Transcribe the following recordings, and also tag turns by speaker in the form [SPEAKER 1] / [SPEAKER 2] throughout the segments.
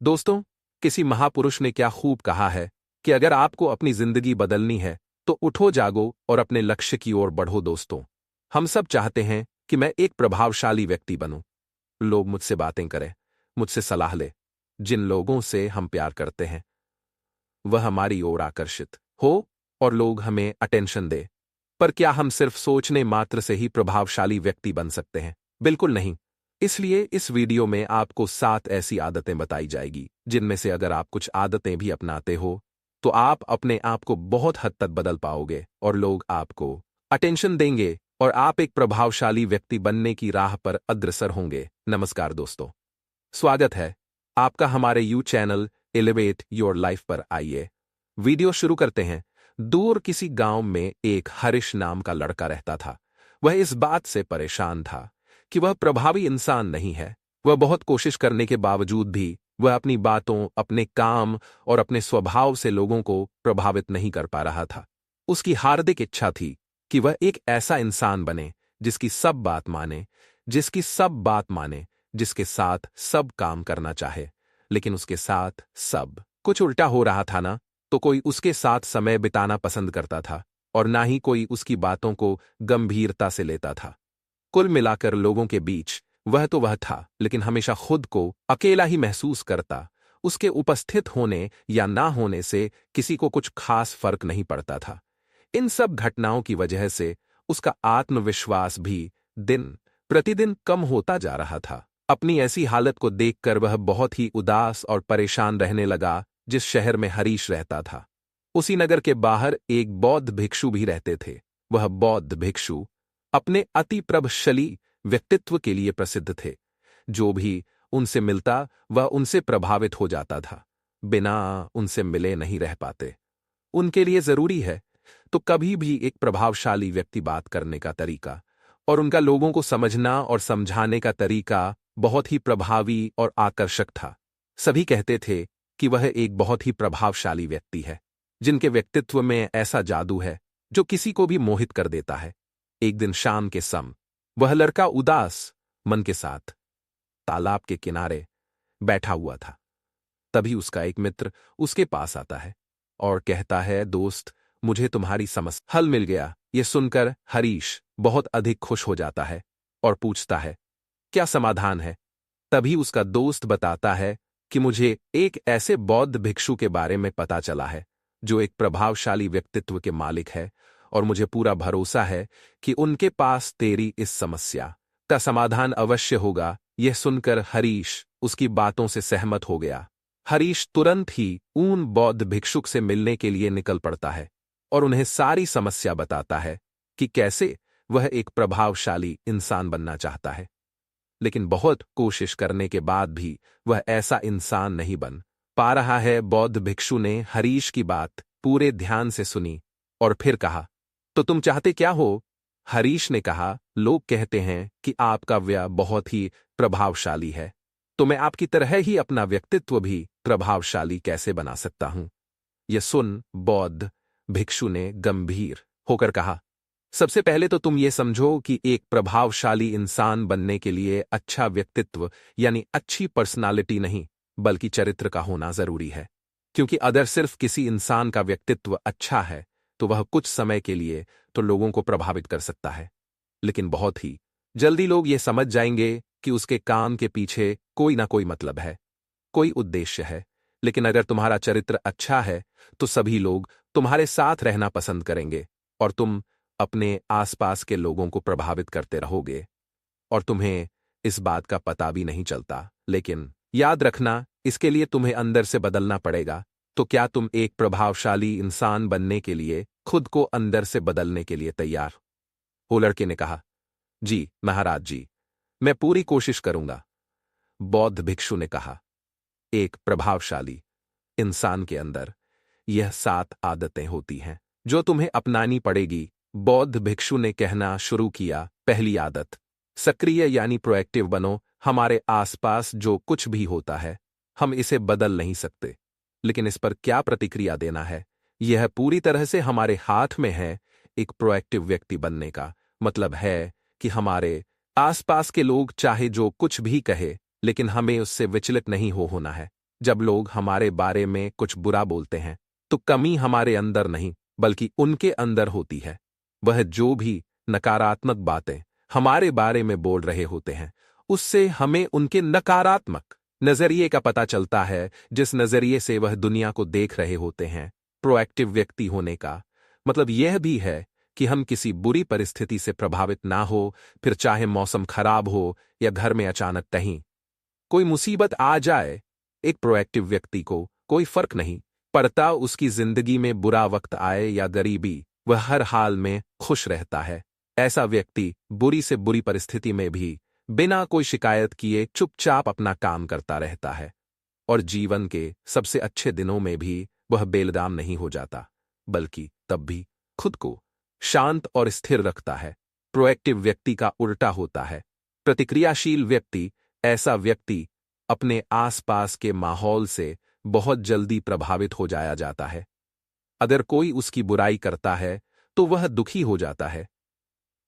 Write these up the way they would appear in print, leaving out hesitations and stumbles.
[SPEAKER 1] दोस्तों, किसी महापुरुष ने क्या खूब कहा है कि अगर आपको अपनी जिंदगी बदलनी है तो उठो, जागो और अपने लक्ष्य की ओर बढ़ो। दोस्तों, हम सब चाहते हैं कि मैं एक प्रभावशाली व्यक्ति बनूं। लोग मुझसे बातें करें, मुझसे सलाह ले। जिन लोगों से हम प्यार करते हैं वह हमारी ओर आकर्षित हो और लोग हमें अटेंशन दे। पर क्या हम सिर्फ सोचने मात्र से ही प्रभावशाली व्यक्ति बन सकते हैं? बिल्कुल नहीं। इसलिए इस वीडियो में आपको 7 ऐसी आदतें बताई जाएगी जिनमें से अगर आप कुछ आदतें भी अपनाते हो तो आप अपने आप को बहुत हद तक बदल पाओगे और लोग आपको अटेंशन देंगे और आप एक प्रभावशाली व्यक्ति बनने की राह पर अग्रसर होंगे। नमस्कार दोस्तों, स्वागत है आपका हमारे you channel elevate your life पर। आइए वीडियो शुरू करते हैं। दूर किसी गांव में एक हरीश नाम का लड़का रहता था। वह इस बात से परेशान था कि वह प्रभावी इंसान नहीं है। वह बहुत कोशिश करने के बावजूद भी वह अपनी बातों, अपने काम और अपने स्वभाव से लोगों को प्रभावित नहीं कर पा रहा था। उसकी हार्दिक इच्छा थी कि वह एक ऐसा इंसान बने जिसकी सब बात माने, जिसके साथ सब काम करना चाहे। लेकिन उसके साथ सब कुछ उल्टा हो रहा था ना। तो कोई उसके साथ समय बिताना पसंद करता था और ना ही कोई उसकी बातों को गंभीरता से लेता था। कुल मिलाकर लोगों के बीच वह था, लेकिन हमेशा खुद को अकेला ही महसूस करता। उसके उपस्थित होने या ना होने से किसी को कुछ खास फर्क नहीं पड़ता था। इन सब घटनाओं की वजह से उसका आत्मविश्वास भी दिन प्रतिदिन कम होता जा रहा था। अपनी ऐसी हालत को देखकर वह बहुत ही उदास और परेशान रहने लगा। जिस शहर में हरीश रहता था उसी नगर के बाहर एक बौद्ध भिक्षु भी रहते थे। वह बौद्ध भिक्षु अपने अति प्रभावशाली व्यक्तित्व के लिए प्रसिद्ध थे। जो भी उनसे मिलता वह उनसे प्रभावित हो जाता था, बिना उनसे मिले नहीं रह पाते। उनके लिए जरूरी है तो कभी भी एक प्रभावशाली व्यक्ति बात करने का तरीका और उनका लोगों को समझना और समझाने का तरीका बहुत ही प्रभावी और आकर्षक था। सभी कहते थे कि वह एक बहुत ही प्रभावशाली व्यक्ति है, जिनके व्यक्तित्व में ऐसा जादू है जो किसी को भी मोहित कर देता है। एक दिन शाम के समय वह लड़का उदास मन के साथ तालाब के किनारे बैठा हुआ था। तभी उसका एक मित्र उसके पास आता है और कहता है, दोस्त, मुझे तुम्हारी समस्या हल मिल गया। यह सुनकर हरीश बहुत अधिक खुश हो जाता है और पूछता है, क्या समाधान है? तभी उसका दोस्त बताता है कि मुझे एक ऐसे बौद्ध भिक्षु के बारे में पता चला है जो एक प्रभावशाली व्यक्तित्व के मालिक है और मुझे पूरा भरोसा है कि उनके पास तेरी इस समस्या का समाधान अवश्य होगा। यह सुनकर हरीश उसकी बातों से सहमत हो गया। हरीश तुरंत ही उन बौद्ध भिक्षुक से मिलने के लिए निकल पड़ता है और उन्हें सारी समस्या बताता है कि कैसे वह एक प्रभावशाली इंसान बनना चाहता है। लेकिन बहुत कोशिश करने के बाद भी वह ऐसा इंसान नहीं बन पा रहा है। बौद्ध भिक्षु ने हरीश की बात पूरे ध्यान से सुनी और फिर कहा, तो तुम चाहते क्या हो? हरीश ने कहा, लोग कहते हैं कि आपका व्यय बहुत ही प्रभावशाली है, तो मैं आपकी तरह ही अपना व्यक्तित्व भी प्रभावशाली कैसे बना सकता हूं? यह सुन बौद्ध भिक्षु ने गंभीर होकर कहा, सबसे पहले तो तुम ये समझो कि एक प्रभावशाली इंसान बनने के लिए अच्छा व्यक्तित्व यानी अच्छी पर्सनालिटी नहीं बल्कि चरित्र का होना जरूरी है। क्योंकि अगर सिर्फ किसी इंसान का व्यक्तित्व अच्छा है तो वह कुछ समय के लिए तो लोगों को प्रभावित कर सकता है, लेकिन बहुत ही जल्दी लोग ये समझ जाएंगे कि उसके काम के पीछे कोई ना कोई मतलब है, कोई उद्देश्य है। लेकिन अगर तुम्हारा चरित्र अच्छा है तो सभी लोग तुम्हारे साथ रहना पसंद करेंगे और तुम अपने आसपास के लोगों को प्रभावित करते रहोगे और तुम्हें इस बात का पता भी नहीं चलता। लेकिन याद रखना, इसके लिए तुम्हें अंदर से बदलना पड़ेगा। तो क्या तुम एक प्रभावशाली इंसान बनने के लिए खुद को अंदर से बदलने के लिए तैयार हो? लड़के ने कहा, जी महाराज जी, मैं पूरी कोशिश करूंगा। बौद्ध भिक्षु ने कहा, एक प्रभावशाली इंसान के अंदर यह 7 आदतें होती हैं जो तुम्हें अपनानी पड़ेगी। बौद्ध भिक्षु ने कहना शुरू किया, पहली आदत, सक्रिय यानी प्रोएक्टिव बनो। हमारे आसपास जो कुछ भी होता है हम इसे बदल नहीं सकते, लेकिन इस पर क्या प्रतिक्रिया देना है यह पूरी तरह से हमारे हाथ में है। एक प्रोएक्टिव व्यक्ति बनने का मतलब है कि हमारे आसपास के लोग चाहे जो कुछ भी कहे, लेकिन हमें उससे विचलित नहीं होना है। जब लोग हमारे बारे में कुछ बुरा बोलते हैं तो कमी हमारे अंदर नहीं बल्कि उनके अंदर होती है। वह जो भी नकारात्मक बातें हमारे बारे में बोल रहे होते हैं उससे हमें उनके नकारात्मक नजरिए का पता चलता है, जिस नजरिए से वह दुनिया को देख रहे होते हैं। प्रोएक्टिव व्यक्ति होने का मतलब यह भी है कि हम किसी बुरी परिस्थिति से प्रभावित ना हो, फिर चाहे मौसम खराब हो या घर में अचानक कहीं कोई मुसीबत आ जाए। एक प्रोएक्टिव व्यक्ति को कोई फर्क नहीं पड़ता उसकी जिंदगी में बुरा वक्त आए या गरीबी, वह हर हाल में खुश रहता है। ऐसा व्यक्ति बुरी से बुरी परिस्थिति में भी बिना कोई शिकायत किए चुपचाप अपना काम करता रहता है और जीवन के सबसे अच्छे दिनों में भी वह बेलगाम नहीं हो जाता, बल्कि तब भी खुद को शांत और स्थिर रखता है। प्रोएक्टिव व्यक्ति का उल्टा होता है। प्रतिक्रियाशील व्यक्ति ऐसा व्यक्ति अपने आसपास के माहौल से बहुत जल्दी प्रभावित हो जाया जाता है। अगर कोई उसकी बुराई करता है तो वह दुखी हो जाता है,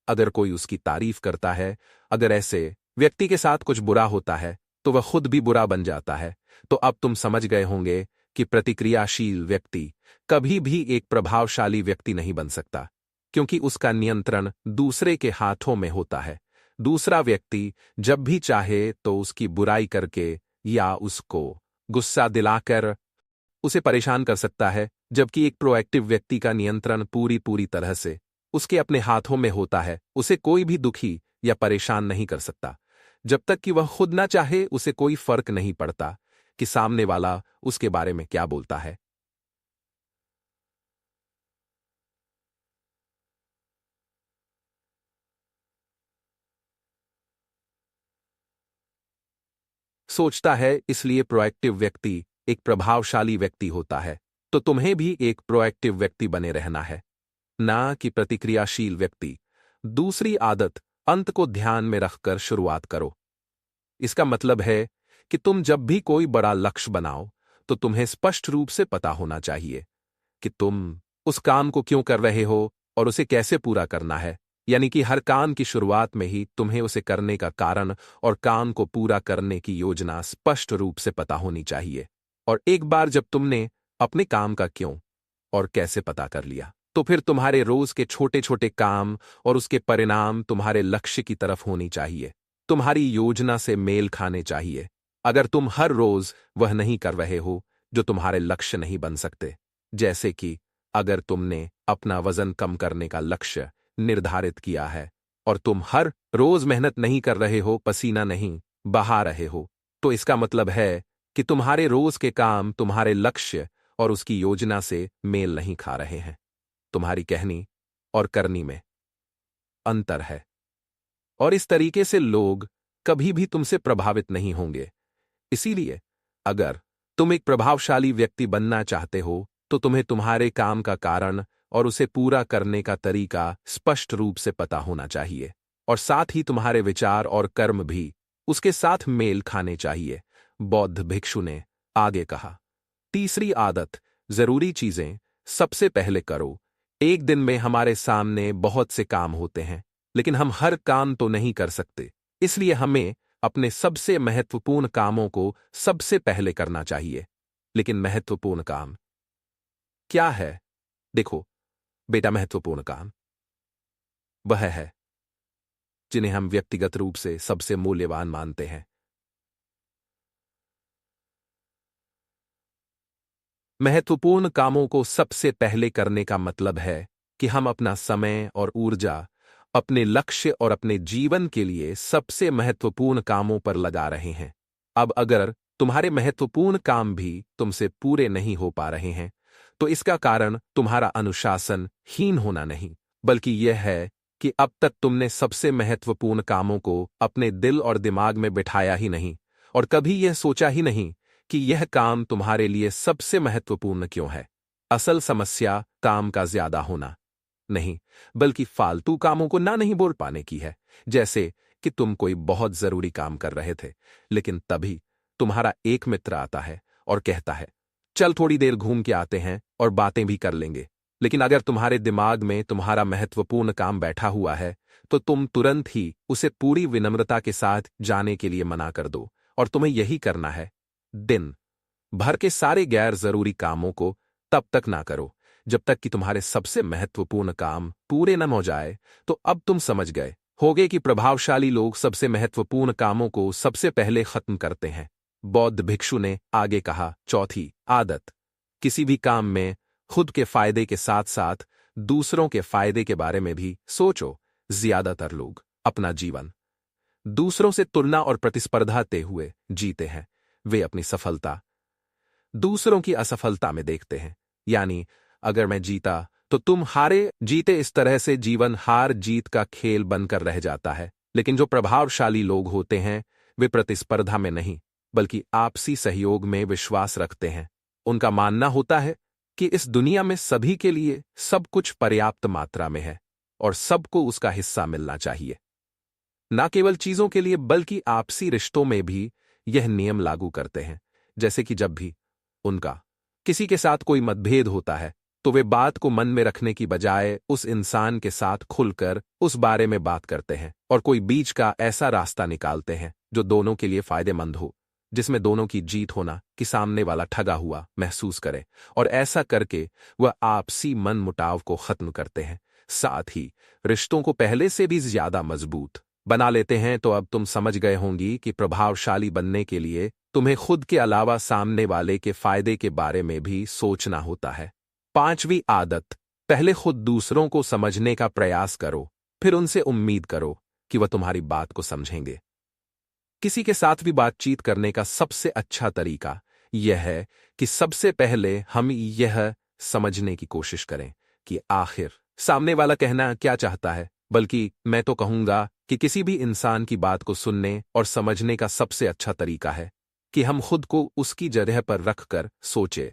[SPEAKER 1] अगर कोई उसकी तारीफ करता है, अगर ऐसे व्यक्ति के साथ कुछ बुरा होता है तो वह खुद भी बुरा बन जाता है। तो अब तुम समझ गए होंगे कि प्रतिक्रियाशील व्यक्ति कभी भी एक प्रभावशाली व्यक्ति नहीं बन सकता, क्योंकि उसका नियंत्रण दूसरे के हाथों में होता है। दूसरा व्यक्ति जब भी चाहे तो उसकी बुराई करके या उसको गुस्सा दिलाकर उसे परेशान कर सकता है, जबकि एक प्रोएक्टिव व्यक्ति का नियंत्रण पूरी तरह से उसके अपने हाथों में होता है। उसे कोई भी दुखी या परेशान नहीं कर सकता। जब तक कि वह खुद ना चाहे उसे कोई फर्क नहीं पड़ता कि सामने वाला उसके बारे में क्या बोलता है। सोचता है, इसलिए प्रोएक्टिव व्यक्ति एक प्रभावशाली व्यक्ति होता है। तो तुम्हें भी एक प्रोएक्टिव व्यक्ति बने रहना है, ना कि प्रतिक्रियाशील व्यक्ति। दूसरी आदत, अंत को ध्यान में रखकर शुरुआत करो। इसका मतलब है कि तुम जब भी कोई बड़ा लक्ष्य बनाओ तो तुम्हें स्पष्ट रूप से पता होना चाहिए कि तुम उस काम को क्यों कर रहे हो और उसे कैसे पूरा करना है। यानी कि हर काम की शुरुआत में ही तुम्हें उसे करने का कारण और काम को पूरा करने की योजना स्पष्ट रूप से पता होनी चाहिए। और एक बार जब तुमने अपने काम का क्यों और कैसे पता कर लिया, तो फिर तुम्हारे रोज के छोटे छोटे काम और उसके परिणाम तुम्हारे लक्ष्य की तरफ होनी चाहिए, तुम्हारी योजना से मेल खाने चाहिए। अगर तुम हर रोज वह नहीं कर रहे हो जो तुम्हारे लक्ष्य नहीं बन सकते, जैसे कि अगर तुमने अपना वजन कम करने का लक्ष्य निर्धारित किया है और तुम हर रोज मेहनत नहीं कर रहे हो, पसीना नहीं बहा रहे हो, तो इसका मतलब है कि तुम्हारे रोज के काम तुम्हारे लक्ष्य और उसकी योजना से मेल नहीं खा रहे हैं। तुम्हारी कहनी और करनी में अंतर है और इस तरीके से लोग कभी भी तुमसे प्रभावित नहीं होंगे। इसीलिए अगर तुम एक प्रभावशाली व्यक्ति बनना चाहते हो तो तुम्हें तुम्हारे काम का कारण और उसे पूरा करने का तरीका स्पष्ट रूप से पता होना चाहिए और साथ ही तुम्हारे विचार और कर्म भी उसके साथ मेल खाने चाहिए। बौद्ध भिक्षु ने आगे कहा, तीसरी आदत, जरूरी चीजें सबसे पहले करो। एक दिन में हमारे सामने बहुत से काम होते हैं, लेकिन हम हर काम तो नहीं कर सकते। इसलिए हमें अपने सबसे महत्वपूर्ण कामों को सबसे पहले करना चाहिए। लेकिन महत्वपूर्ण काम क्या है? देखो बेटा, महत्वपूर्ण काम वह है जिन्हें हम व्यक्तिगत रूप से सबसे मूल्यवान मानते हैं। महत्वपूर्ण कामों को सबसे पहले करने का मतलब है कि हम अपना समय और ऊर्जा अपने लक्ष्य और अपने जीवन के लिए सबसे महत्वपूर्ण कामों पर लगा रहे हैं। अब अगर तुम्हारे महत्वपूर्ण काम भी तुमसे पूरे नहीं हो पा रहे हैं, तो इसका कारण तुम्हारा अनुशासन हीन होना नहीं, बल्कि यह है कि अब तक तुमने सबसे महत्वपूर्ण कामों को अपने दिल और दिमाग में बिठाया ही नहीं और कभी यह सोचा ही नहीं कि यह काम तुम्हारे लिए सबसे महत्वपूर्ण क्यों है। असल समस्या काम का ज्यादा होना नहीं, बल्कि फालतू कामों को ना नहीं बोल पाने की है। जैसे कि तुम कोई बहुत जरूरी काम कर रहे थे, लेकिन तभी तुम्हारा एक मित्र आता है और कहता है, चल थोड़ी देर घूम के आते हैं और बातें भी कर लेंगे। लेकिन अगर तुम्हारे दिमाग में तुम्हारा महत्वपूर्ण काम बैठा हुआ है, तो तुम तुरंत ही उसे पूरी विनम्रता के साथ जाने के लिए मना कर दो और तुम्हें यही करना है। दिन भर के सारे गैर जरूरी कामों को तब तक ना करो जब तक कि तुम्हारे सबसे महत्वपूर्ण काम पूरे न हो जाए। तो अब तुम समझ गए होगे कि प्रभावशाली लोग सबसे महत्वपूर्ण कामों को सबसे पहले खत्म करते हैं। बौद्ध भिक्षु ने आगे कहा, चौथी आदत, किसी भी काम में खुद के फायदे के साथ साथ दूसरों के फायदे के बारे में भी सोचो। ज्यादातर लोग अपना जीवन दूसरों से तुलना और प्रतिस्पर्धाते हुए जीते हैं। वे अपनी सफलता दूसरों की असफलता में देखते हैं। यानी अगर मैं जीता तो तुम हारे, जीते, इस तरह से जीवन हार जीत का खेल बनकर रह जाता है। लेकिन जो प्रभावशाली लोग होते हैं वे प्रतिस्पर्धा में नहीं बल्कि आपसी सहयोग में विश्वास रखते हैं। उनका मानना होता है कि इस दुनिया में सभी के लिए सब कुछ पर्याप्त मात्रा में है और सबको उसका हिस्सा मिलना चाहिए। न केवल चीजों के लिए बल्कि आपसी रिश्तों में भी यह नियम लागू करते हैं। जैसे कि जब भी उनका किसी के साथ कोई मतभेद होता है तो वे बात को मन में रखने की बजाय उस इंसान के साथ खुलकर उस बारे में बात करते हैं और कोई बीच का ऐसा रास्ता निकालते हैं जो दोनों के लिए फायदेमंद हो, जिसमें दोनों की जीत होना कि सामने वाला ठगा हुआ महसूस करे। और ऐसा करके वह आपसी मन मुटाव को खत्म करते हैं, साथ ही रिश्तों को पहले से भी ज्यादा मजबूत बना लेते हैं। तो अब तुम समझ गए होंगी कि प्रभावशाली बनने के लिए तुम्हें खुद के अलावा सामने वाले के फायदे के बारे में भी सोचना होता है। पांचवी आदत, पहले खुद दूसरों को समझने का प्रयास करो, फिर उनसे उम्मीद करो कि वह तुम्हारी बात को समझेंगे। किसी के साथ भी बातचीत करने का सबसे अच्छा तरीका यह है कि सबसे पहले हम यह समझने की कोशिश करें कि आखिर सामने वाला कहना क्या चाहता है। बल्कि मैं तो कहूंगा कि किसी भी इंसान की बात को सुनने और समझने का सबसे अच्छा तरीका है कि हम खुद को उसकी जगह पर रखकर सोचें।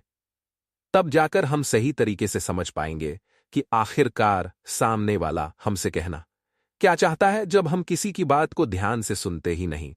[SPEAKER 1] तब जाकर हम सही तरीके से समझ पाएंगे कि आखिरकार सामने वाला हमसे कहना क्या चाहता है। जब हम किसी की बात को ध्यान से सुनते ही नहीं,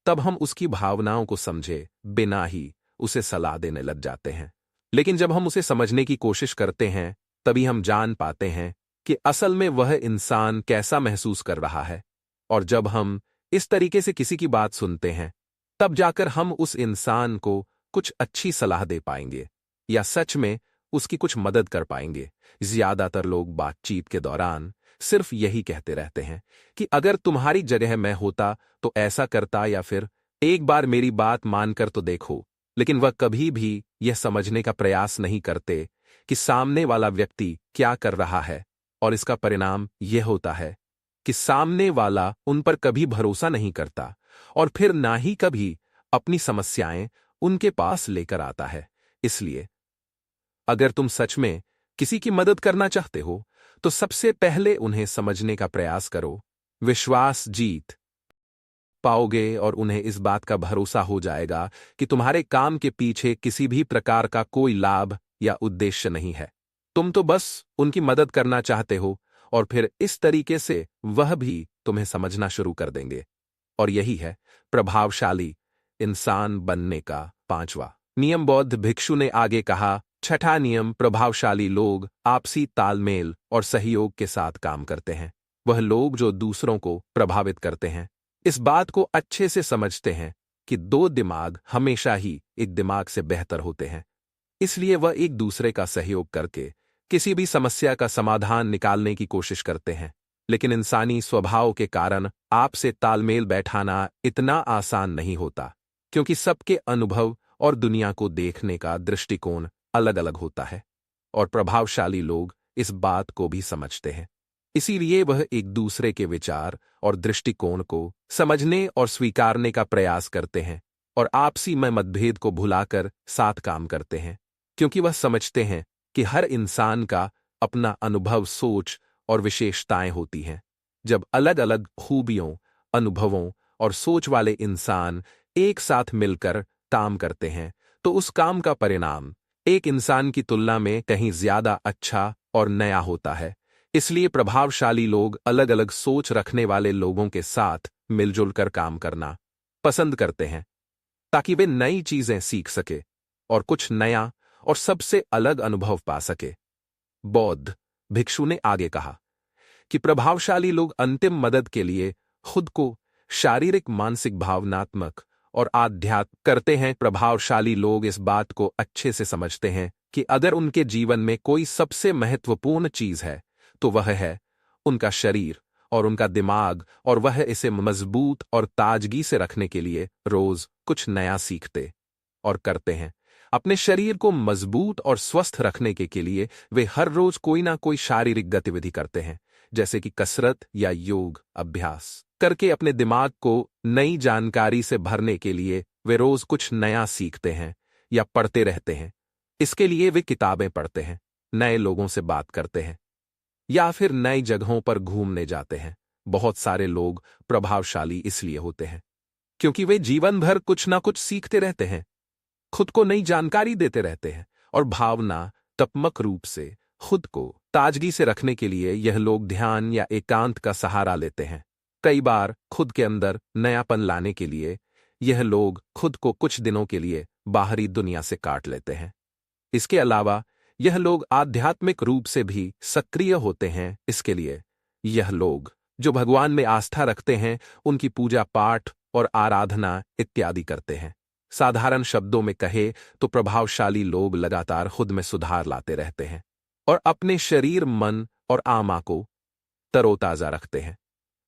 [SPEAKER 1] तब हम उसकी भावनाओं को समझे बिना ही उसे सलाह देने लग जाते हैं। लेकिन जब हम उसे समझने की कोशिश करते हैं, तभी हम जान पाते हैं कि असल में वह इंसान कैसा महसूस कर रहा है। और जब हम इस तरीके से किसी की बात सुनते हैं, तब जाकर हम उस इंसान को कुछ अच्छी सलाह दे पाएंगे या सच में उसकी कुछ मदद कर पाएंगे। ज्यादातर लोग बातचीत के दौरान सिर्फ यही कहते रहते हैं कि अगर तुम्हारी जगह मैं होता तो ऐसा करता, या फिर एक बार मेरी बात मानकर तो देखो। लेकिन वह कभी भी यह समझने का प्रयास नहीं करते कि सामने वाला व्यक्ति क्या कर रहा है। और इसका परिणाम यह होता है कि सामने वाला उन पर कभी भरोसा नहीं करता और फिर ना ही कभी अपनी समस्याएं उनके पास लेकर आता है। इसलिए अगर तुम सच में किसी की मदद करना चाहते हो तो सबसे पहले उन्हें समझने का प्रयास करो। विश्वास जीत पाओगे और उन्हें इस बात का भरोसा हो जाएगा कि तुम्हारे काम के पीछे किसी भी प्रकार का कोई लाभ या उद्देश्य नहीं है। तुम तो बस उनकी मदद करना चाहते हो और फिर इस तरीके से वह भी तुम्हें समझना शुरू कर देंगे। और यही है प्रभावशाली इंसान बनने का पांचवा नियम। बौद्ध भिक्षु ने आगे कहा, छठा नियम, प्रभावशाली लोग आपसी तालमेल और सहयोग के साथ काम करते हैं। वह लोग जो दूसरों को प्रभावित करते हैं इस बात को अच्छे से समझते हैं कि दो दिमाग हमेशा ही एक दिमाग से बेहतर होते हैं। इसलिए वह एक दूसरे का सहयोग करके किसी भी समस्या का समाधान निकालने की कोशिश करते हैं। लेकिन इंसानी स्वभाव के कारण आपसे तालमेल बैठाना इतना आसान नहीं होता, क्योंकि सबके अनुभव और दुनिया को देखने का दृष्टिकोण अलग अलग होता है और प्रभावशाली लोग इस बात को भी समझते हैं। इसीलिए वह एक दूसरे के विचार और दृष्टिकोण को समझने और स्वीकारने का प्रयास करते हैं और आपसी में मतभेद को भुलाकर साथ काम करते हैं, क्योंकि वह समझते हैं कि हर इंसान का अपना अनुभव, सोच और विशेषताएं होती हैं। जब अलग अलग खूबियों, अनुभवों और सोच वाले इंसान एक साथ मिलकर काम करते हैं तो उस काम का परिणाम एक इंसान की तुलना में कहीं ज्यादा अच्छा और नया होता है। इसलिए प्रभावशाली लोग अलग अलग सोच रखने वाले लोगों के साथ मिलजुल कर काम करना पसंद करते हैं, ताकि वे नई चीजें सीख सके और कुछ नया और सबसे अलग अनुभव पा सके। बौद्ध भिक्षु ने आगे कहा कि प्रभावशाली लोग अंतिम मदद के लिए खुद को शारीरिक, मानसिक, भावनात्मक और आध्यात्म करते हैं। प्रभावशाली लोग इस बात को अच्छे से समझते हैं कि अगर उनके जीवन में कोई सबसे महत्वपूर्ण चीज है तो वह है उनका शरीर और उनका दिमाग, और वह इसे मजबूत और ताजगी से रखने के लिए रोज कुछ नया सीखते और करते हैं। अपने शरीर को मजबूत और स्वस्थ रखने के लिए वे हर रोज कोई ना कोई शारीरिक गतिविधि करते हैं, जैसे कि कसरत या योग अभ्यास करके अपने दिमाग को नई जानकारी से भरने के लिए वे रोज कुछ नया सीखते हैं या पढ़ते रहते हैं। इसके लिए वे किताबें पढ़ते हैं, नए लोगों से बात करते हैं या फिर नई जगहों पर घूमने जाते हैं। बहुत सारे लोग प्रभावशाली इसलिए होते हैं क्योंकि वे जीवन भर कुछ ना कुछ सीखते रहते हैं, खुद को नई जानकारी देते रहते हैं और भावनात्मक रूप से खुद को ताजगी से रखने के लिए यह लोग ध्यान या एकांत का सहारा लेते हैं। कई बार खुद के अंदर नयापन लाने के लिए यह लोग खुद को कुछ दिनों के लिए बाहरी दुनिया से काट लेते हैं। इसके अलावा यह लोग आध्यात्मिक रूप से भी सक्रिय होते हैं। इसके लिए यह लोग जो भगवान में आस्था रखते हैं उनकी पूजा पाठ और आराधना इत्यादि करते हैं। साधारण शब्दों में कहे तो प्रभावशाली लोग लगातार खुद में सुधार लाते रहते हैं और अपने शरीर, मन और आत्मा को तरोताजा रखते हैं।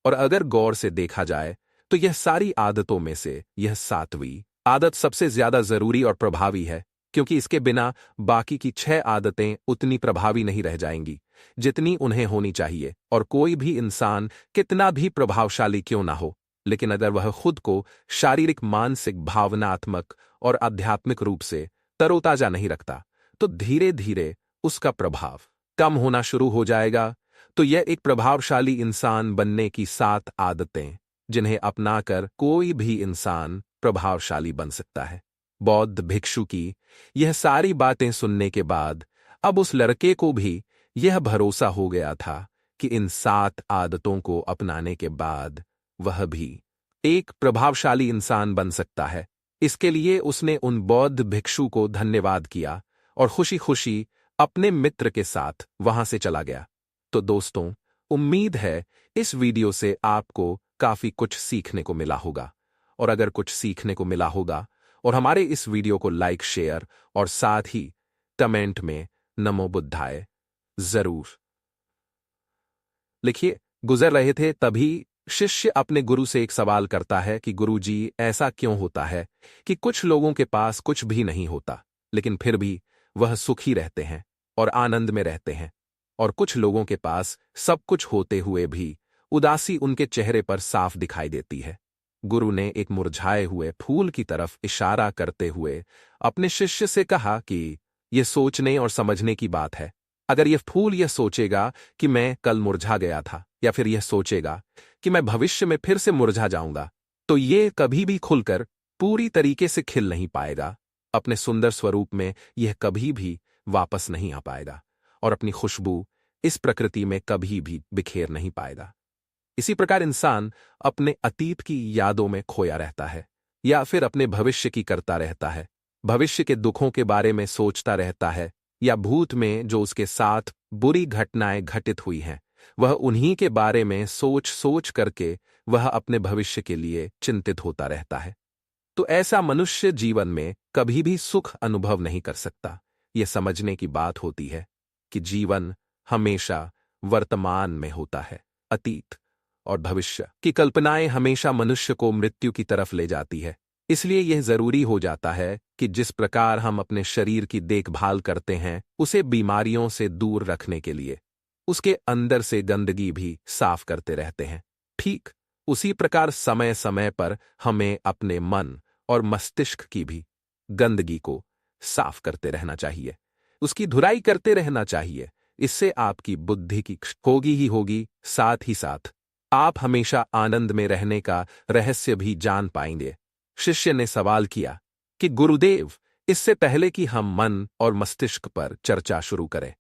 [SPEAKER 1] और अगर गौर से देखा जाए तो यह सारी आदतों में से यह 7वीं आदत सबसे ज्यादा जरूरी और प्रभावी है, क्योंकि इसके बिना बाकी की 6 आदतें उतनी प्रभावी नहीं रह जाएंगी जितनी उन्हें होनी चाहिए। और कोई भी इंसान कितना भी प्रभावशाली क्यों ना हो, लेकिन अगर वह खुद को शारीरिक, मानसिक, भावनात्मक और आध्यात्मिक रूप से तरोताजा नहीं रखता तो धीरे धीरे उसका प्रभाव कम होना शुरू हो जाएगा। तो यह एक प्रभावशाली इंसान बनने की 7 आदतें जिन्हें अपनाकर कोई भी इंसान प्रभावशाली बन सकता है। बौद्ध भिक्षु की यह सारी बातें सुनने के बाद अब उस लड़के को भी यह भरोसा हो गया था कि इन 7 आदतों को अपनाने के बाद वह भी एक प्रभावशाली इंसान बन सकता है। इसके लिए उसने उन बौद्ध भिक्षु को धन्यवाद किया और खुशी खुशी अपने मित्र के साथ वहां से चला गया। तो दोस्तों, उम्मीद है इस वीडियो से आपको काफी कुछ सीखने को मिला होगा। और अगर कुछ सीखने को मिला होगा और हमारे इस वीडियो को लाइक, शेयर और साथ ही कमेंट में नमो बुद्धाय जरूर लिखिए। गुजर रहे थे तभी शिष्य अपने गुरु से एक सवाल करता है कि गुरुजी, ऐसा क्यों होता है कि कुछ लोगों के पास कुछ भी नहीं होता लेकिन फिर भी वह सुखी रहते हैं और आनंद में रहते हैं, और कुछ लोगों के पास सब कुछ होते हुए भी उदासी उनके चेहरे पर साफ दिखाई देती है। गुरु ने एक मुरझाए हुए फूल की तरफ इशारा करते हुए अपने शिष्य से कहा कि यह सोचने और समझने की बात है। अगर यह फूल यह सोचेगा कि मैं कल मुरझा गया था, या फिर यह सोचेगा कि मैं भविष्य में फिर से मुरझा जाऊंगा, तो यह कभी भी खुलकर पूरी तरीके से खिल नहीं पाएगा। अपने सुंदर स्वरूप में यह कभी भी वापस नहीं आ पाएगा और अपनी खुशबू इस प्रकृति में कभी भी बिखेर नहीं पाएगा। इसी प्रकार इंसान अपने अतीत की यादों में खोया रहता है या फिर अपने भविष्य की करता रहता है, भविष्य के दुखों के बारे में सोचता रहता है, या भूत में जो उसके साथ बुरी घटनाएं घटित हुई हैं वह उन्हीं के बारे में सोच सोच करके वह अपने भविष्य के लिए चिंतित होता रहता है। तो ऐसा मनुष्य जीवन में कभी भी सुख अनुभव नहीं कर सकता। यह समझने की बात होती है कि जीवन हमेशा वर्तमान में होता है। अतीत और भविष्य की कल्पनाएं हमेशा मनुष्य को मृत्यु की तरफ ले जाती है। इसलिए यह जरूरी हो जाता है कि जिस प्रकार हम अपने शरीर की देखभाल करते हैं उसे बीमारियों से दूर रखने के लिए उसके अंदर से गंदगी भी साफ करते रहते हैं, ठीक उसी प्रकार समय समय पर हमें अपने मन और मस्तिष्क की भी गंदगी को साफ करते रहना चाहिए, उसकी धुलाई करते रहना चाहिए। इससे आपकी बुद्धि की होगी ही होगी, साथ ही साथ आप हमेशा आनंद में रहने का रहस्य भी जान पाएंगे। शिष्य ने सवाल किया कि गुरुदेव, इससे पहले कि हम मन और मस्तिष्क पर चर्चा शुरू करें,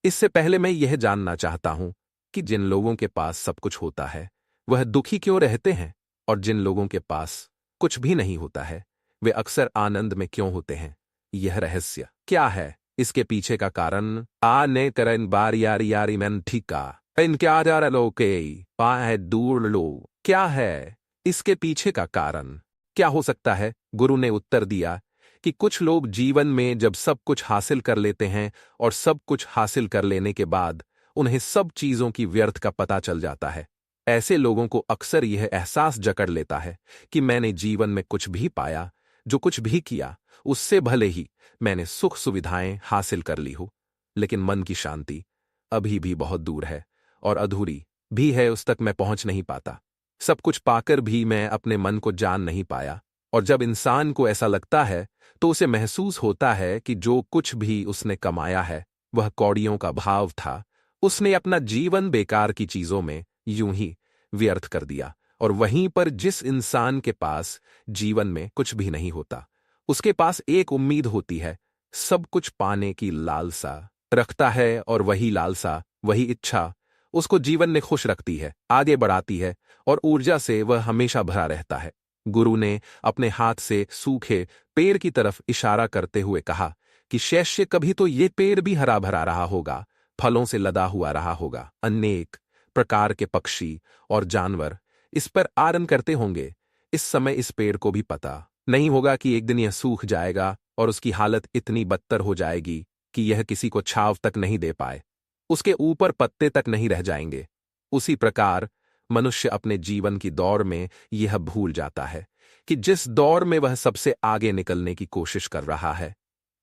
[SPEAKER 1] इससे पहले मैं यह जानना चाहता हूं कि जिन लोगों के पास सब कुछ होता है वह दुखी क्यों रहते हैं, और जिन लोगों के पास कुछ भी नहीं होता है वे अक्सर आनंद में क्यों होते हैं? यह रहस्य क्या है? इसके पीछे का कारण आ ने करन बार यारी यारी मैन ठीका इनक्या लो के पाए दूर लो, क्या है इसके पीछे का कारण? क्या हो सकता है? गुरु ने उत्तर दिया कि कुछ लोग जीवन में जब सब कुछ हासिल कर लेते हैं और सब कुछ हासिल कर लेने के बाद उन्हें सब चीजों की व्यर्थ का पता चल जाता है। ऐसे लोगों को अक्सर यह एहसास जकड़ लेता है कि मैंने जीवन में कुछ भी पाया, जो कुछ भी किया, उससे भले ही मैंने सुख सुविधाएं हासिल कर ली हो, लेकिन मन की शांति अभी भी बहुत दूर है और अधूरी भी है, उस तक मैं पहुंच नहीं पाता। सब कुछ पाकर भी मैं अपने मन को जान नहीं पाया। और जब इंसान को ऐसा लगता है तो उसे महसूस होता है कि जो कुछ भी उसने कमाया है वह कौड़ियों का भाव था। उसने अपना जीवन बेकार की चीजों में यूं ही व्यर्थ कर दिया। और वहीं पर जिस इंसान के पास जीवन में कुछ भी नहीं होता, उसके पास एक उम्मीद होती है, सब कुछ पाने की लालसा रखता है, और वही लालसा, वही इच्छा उसको जीवन में खुश रखती है, आगे बढ़ाती है और ऊर्जा से वह हमेशा भरा रहता है। गुरु ने अपने हाथ से सूखे पेड़ की तरफ इशारा करते हुए कहा कि शिष्य, कभी तो ये पेड़ भी हरा भरा रहा होगा, फलों से लदा हुआ रहा होगा, अनेक प्रकार के पक्षी और जानवर इस पर आरन करते होंगे। इस समय इस पेड़ को भी पता नहीं होगा कि एक दिन यह सूख जाएगा और उसकी हालत इतनी बदतर हो जाएगी कि यह किसी को छांव तक नहीं दे पाए, उसके ऊपर पत्ते तक नहीं रह जाएंगे। उसी प्रकार मनुष्य अपने जीवन की दौड़ में यह भूल जाता है कि जिस दौड़ में वह सबसे आगे निकलने की कोशिश कर रहा है,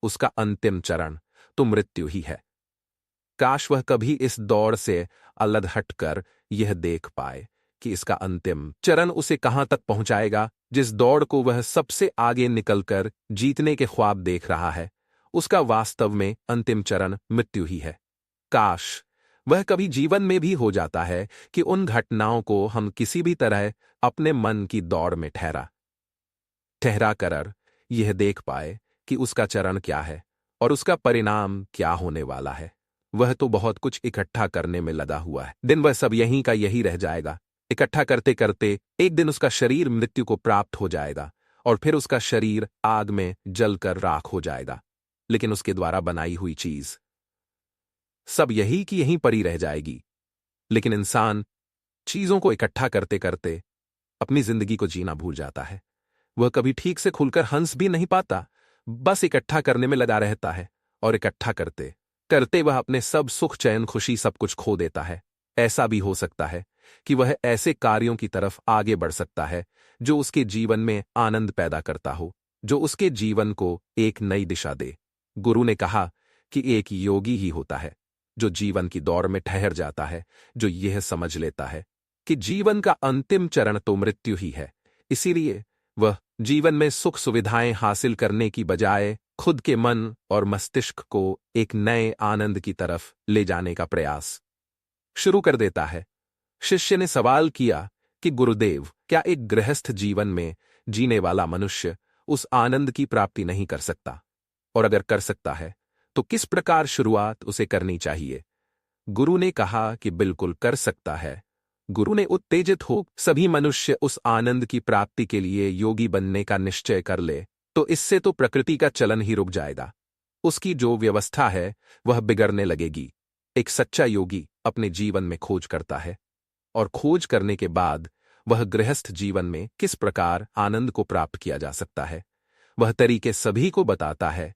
[SPEAKER 1] उसका अंतिम चरण तो मृत्यु ही है। काश वह कभी इस दौड़ से अलग हटकर यह देख पाए कि इसका अंतिम चरण उसे कहां तक पहुंचाएगा। जिस दौड़ को वह सबसे आगे निकलकर जीतने के ख्वाब देख रहा है, उसका वास्तव में अंतिम चरण मृत्यु ही है। काश वह कभी जीवन में भी हो जाता है कि उन घटनाओं को हम किसी भी तरह अपने मन की दौड़ में ठहरा कर यह देख पाए कि उसका चरण क्या है और उसका परिणाम क्या होने वाला है। वह तो बहुत कुछ इकट्ठा करने में लगा हुआ है, दिन वह सब यहीं का यही रह जाएगा। इकट्ठा करते करते एक दिन उसका शरीर मृत्यु को प्राप्त हो जाएगा और फिर उसका शरीर आग में जलकर राख हो जाएगा, लेकिन उसके द्वारा बनाई हुई चीज सब यही की यहीं पड़ी रह जाएगी। लेकिन इंसान चीजों को इकट्ठा करते करते अपनी जिंदगी को जीना भूल जाता है। वह कभी ठीक से खुलकर हंस भी नहीं पाता, बस इकट्ठा करने में लगा रहता है और इकट्ठा करते करते वह अपने सब सुख, चैन, खुशी सब कुछ खो देता है। ऐसा भी हो सकता है कि वह ऐसे कार्यों की तरफ आगे बढ़ सकता है जो उसके जीवन में आनंद पैदा करता हो, जो उसके जीवन को एक नई दिशा दे। गुरु ने कहा कि एक योगी ही होता है जो जीवन की दौड़ में ठहर जाता है, जो यह समझ लेता है कि जीवन का अंतिम चरण तो मृत्यु ही है। इसीलिए वह जीवन में सुख सुविधाएं हासिल करने की बजाय खुद के मन और मस्तिष्क को एक नए आनंद की तरफ ले जाने का प्रयास शुरू कर देता है। शिष्य ने सवाल किया कि गुरुदेव, क्या एक गृहस्थ जीवन में जीने वाला मनुष्य उस आनंद की प्राप्ति नहीं कर सकता? और अगर कर सकता है तो किस प्रकार शुरुआत उसे करनी चाहिए? गुरु ने कहा कि बिल्कुल कर सकता है। गुरु ने उत्तेजित हो सभी मनुष्य उस आनंद की प्राप्ति के लिए योगी बनने का निश्चय कर ले तो इससे तो प्रकृति का चलन ही रुक जाएगा, उसकी जो व्यवस्था है वह बिगड़ने लगेगी। एक सच्चा योगी अपने जीवन में खोज करता है और खोज करने के बाद वह गृहस्थ जीवन में किस प्रकार आनंद को प्राप्त किया जा सकता है, वह तरीके सभी को बताता है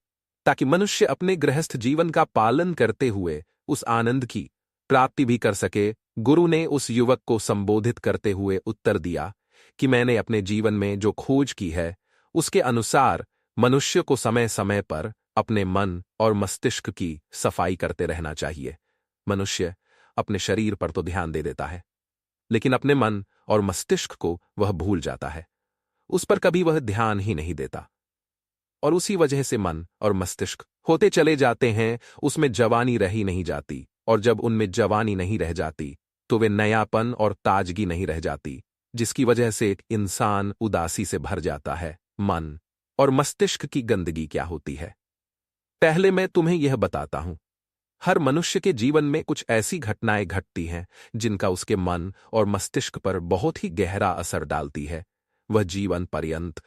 [SPEAKER 1] ताकि मनुष्य अपने गृहस्थ जीवन का पालन करते हुए उस आनंद की प्राप्ति भी कर सके। गुरु ने उस युवक को संबोधित करते हुए उत्तर दिया कि मैंने अपने जीवन में जो खोज की है उसके अनुसार मनुष्य को समय समय पर अपने मन और मस्तिष्क की सफाई करते रहना चाहिए। मनुष्य अपने शरीर पर तो ध्यान दे देता है, लेकिन अपने मन और मस्तिष्क को वह भूल जाता है, उस पर कभी वह ध्यान ही नहीं देता और उसी वजह से मन और मस्तिष्क होते चले जाते हैं, उसमें जवानी रही नहीं जाती। और जब उनमें जवानी नहीं रह जाती तो वे नयापन और ताजगी नहीं रह जाती, जिसकी वजह से एक इंसान उदासी से भर जाता है। मन और मस्तिष्क की गंदगी क्या होती है, पहले मैं तुम्हें यह बताता हूं। हर मनुष्य के जीवन में कुछ ऐसी घटनाएं घटती हैं जिनका उसके मन और मस्तिष्क पर बहुत ही गहरा असर डालती है। वह जीवन पर्यंत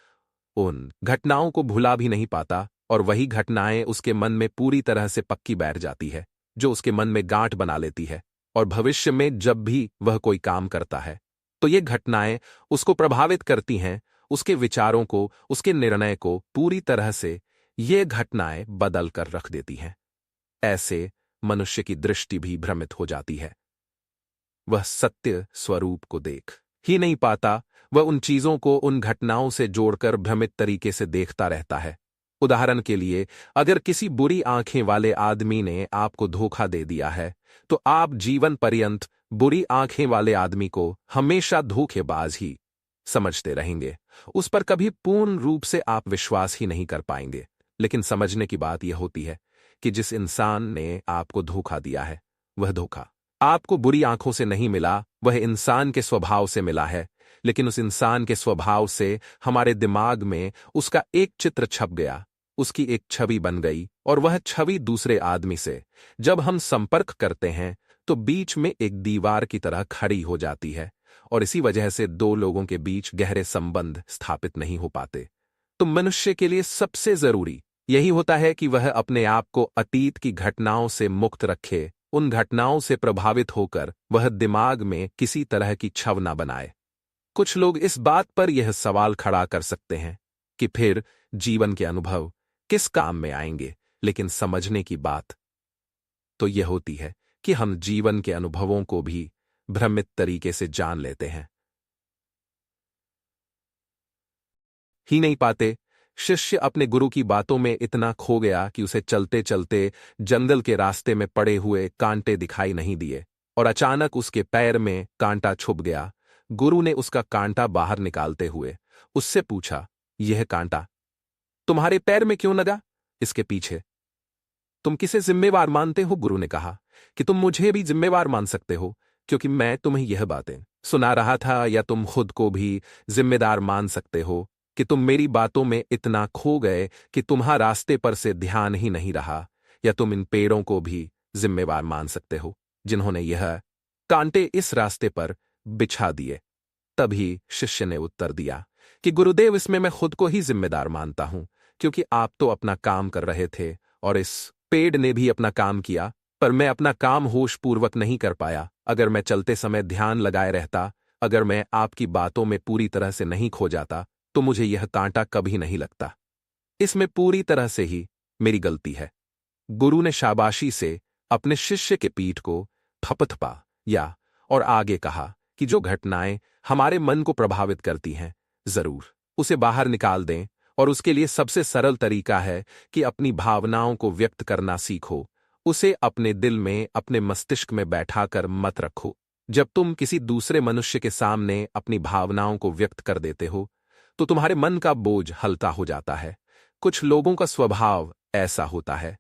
[SPEAKER 1] उन घटनाओं को भुला भी नहीं पाता और वही घटनाएं उसके मन में पूरी तरह से पक्की बैठ जाती है, जो उसके मन में गांठ बना लेती है। और भविष्य में जब भी वह कोई काम करता है तो ये घटनाएं उसको प्रभावित करती हैं उसके विचारों को, उसके निर्णय को पूरी तरह से ये घटनाएं बदल कर रख देती हैं। ऐसे मनुष्य की दृष्टि भी भ्रमित हो जाती है। वह सत्य स्वरूप को देख ही नहीं पाता, वह उन चीजों को उन घटनाओं से जोड़कर भ्रमित तरीके से देखता रहता है। उदाहरण के लिए, अगर किसी बुरी आंखें वाले आदमी ने आपको धोखा दे दिया है, तो आप जीवन पर्यंत बुरी आंखें वाले आदमी को हमेशा धोखेबाज ही समझते रहेंगे। उस पर कभी पूर्ण रूप से आप विश्वास ही नहीं कर पाएंगे। लेकिन समझने की बात यह होती है कि जिस इंसान ने आपको धोखा दिया है, वह धोखा आपको बुरी आंखों से नहीं मिला, वह इंसान के स्वभाव से मिला है। लेकिन उस इंसान के स्वभाव से हमारे दिमाग में उसका एक चित्र छप गया, उसकी एक छवि बन गई, और वह छवि दूसरे आदमी से जब हम संपर्क करते हैं तो बीच में एक दीवार की तरह खड़ी हो जाती है, और इसी वजह से दो लोगों के बीच गहरे संबंध स्थापित नहीं हो पाते। तो मनुष्य के लिए सबसे जरूरी यही होता है कि वह अपने आप को अतीत की घटनाओं से मुक्त रखे। उन घटनाओं से प्रभावित होकर वह दिमाग में किसी तरह की छवि न बनाए। कुछ लोग इस बात पर यह सवाल खड़ा कर सकते हैं कि फिर जीवन के अनुभव किस काम में आएंगे, लेकिन समझने की बात तो यह होती है कि हम जीवन के अनुभवों को भी भ्रमित तरीके से जान लेते हैं ही नहीं पाते। शिष्य अपने गुरु की बातों में इतना खो गया कि उसे चलते चलते जंगल के रास्ते में पड़े हुए कांटे दिखाई नहीं दिए, और अचानक उसके पैर में कांटा छुप गया। गुरु ने उसका कांटा बाहर निकालते हुए उससे पूछा, यह कांटा तुम्हारे पैर में क्यों लगा? इसके पीछे तुम किसे जिम्मेवार मानते हो? गुरु ने कहा कि तुम मुझे भी जिम्मेवार मान सकते हो, क्योंकि मैं तुम्हें यह बातें सुना रहा था, या तुम खुद को भी जिम्मेदार मान सकते हो कि तुम मेरी बातों में इतना खो गए कि तुम्हारा रास्ते पर से ध्यान ही नहीं रहा, या तुम इन पेड़ों को भी जिम्मेवार मान सकते हो जिन्होंने यह कांटे इस रास्ते पर बिछा दिए। तभी शिष्य ने उत्तर दिया कि गुरुदेव, इसमें मैं खुद को ही जिम्मेदार मानता हूं, क्योंकि आप तो अपना काम कर रहे थे और इस पेड़ ने भी अपना काम किया, पर मैं अपना काम होशपूर्वक नहीं कर पाया। अगर मैं चलते समय ध्यान लगाए रहता, अगर मैं आपकी बातों में पूरी तरह से नहीं खो जाता, तो मुझे यह कांटा कभी नहीं लगता। इसमें पूरी तरह से ही मेरी गलती है। गुरु ने शाबाशी से अपने शिष्य के पीठ को थपथपा या और आगे कहा कि जो घटनाएं हमारे मन को प्रभावित करती हैं, जरूर उसे बाहर निकाल दें, और उसके लिए सबसे सरल तरीका है कि अपनी भावनाओं को व्यक्त करना सीखो। उसे अपने दिल में, अपने मस्तिष्क में बैठाकर मत रखो। जब तुम किसी दूसरे मनुष्य के सामने अपनी भावनाओं को व्यक्त कर देते हो, तो तुम्हारे मन का बोझ हल्का हो जाता है। कुछ लोगों का स्वभाव ऐसा होता है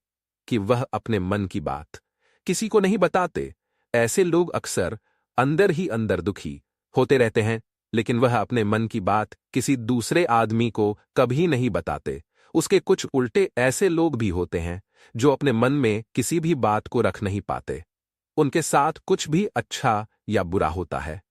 [SPEAKER 1] कि वह अपने मन की बात किसी को नहीं बताते। ऐसे लोग अक्सर अंदर ही अंदर दुखी होते रहते हैं, लेकिन वह अपने मन की बात किसी दूसरे आदमी को कभी नहीं बताते। उसके कुछ उल्टे ऐसे लोग भी होते हैं जो अपने मन में किसी भी बात को रख नहीं पाते। उनके साथ कुछ भी अच्छा या बुरा होता है,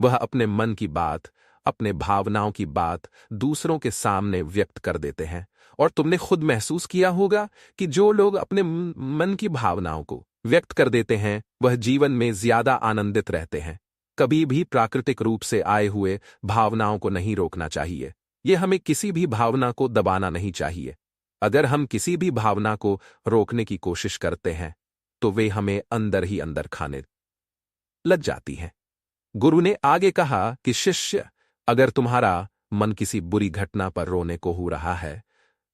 [SPEAKER 1] वह अपने मन की बात, अपने भावनाओं की बात दूसरों के सामने व्यक्त कर देते हैं। और तुमने खुद महसूस किया होगा कि जो लोग अपने मन की भावनाओं को व्यक्त कर देते हैं, वह जीवन में ज्यादा आनंदित रहते हैं। कभी भी प्राकृतिक रूप से आए हुए भावनाओं को नहीं रोकना चाहिए। यह हमें किसी भी भावना को दबाना नहीं चाहिए। अगर हम किसी भी भावना को रोकने की कोशिश करते हैं, तो वे हमें अंदर ही अंदर खाने लग जाती हैं। गुरु ने आगे कहा कि शिष्य, अगर तुम्हारा मन किसी बुरी घटना पर रोने को हो रहा है,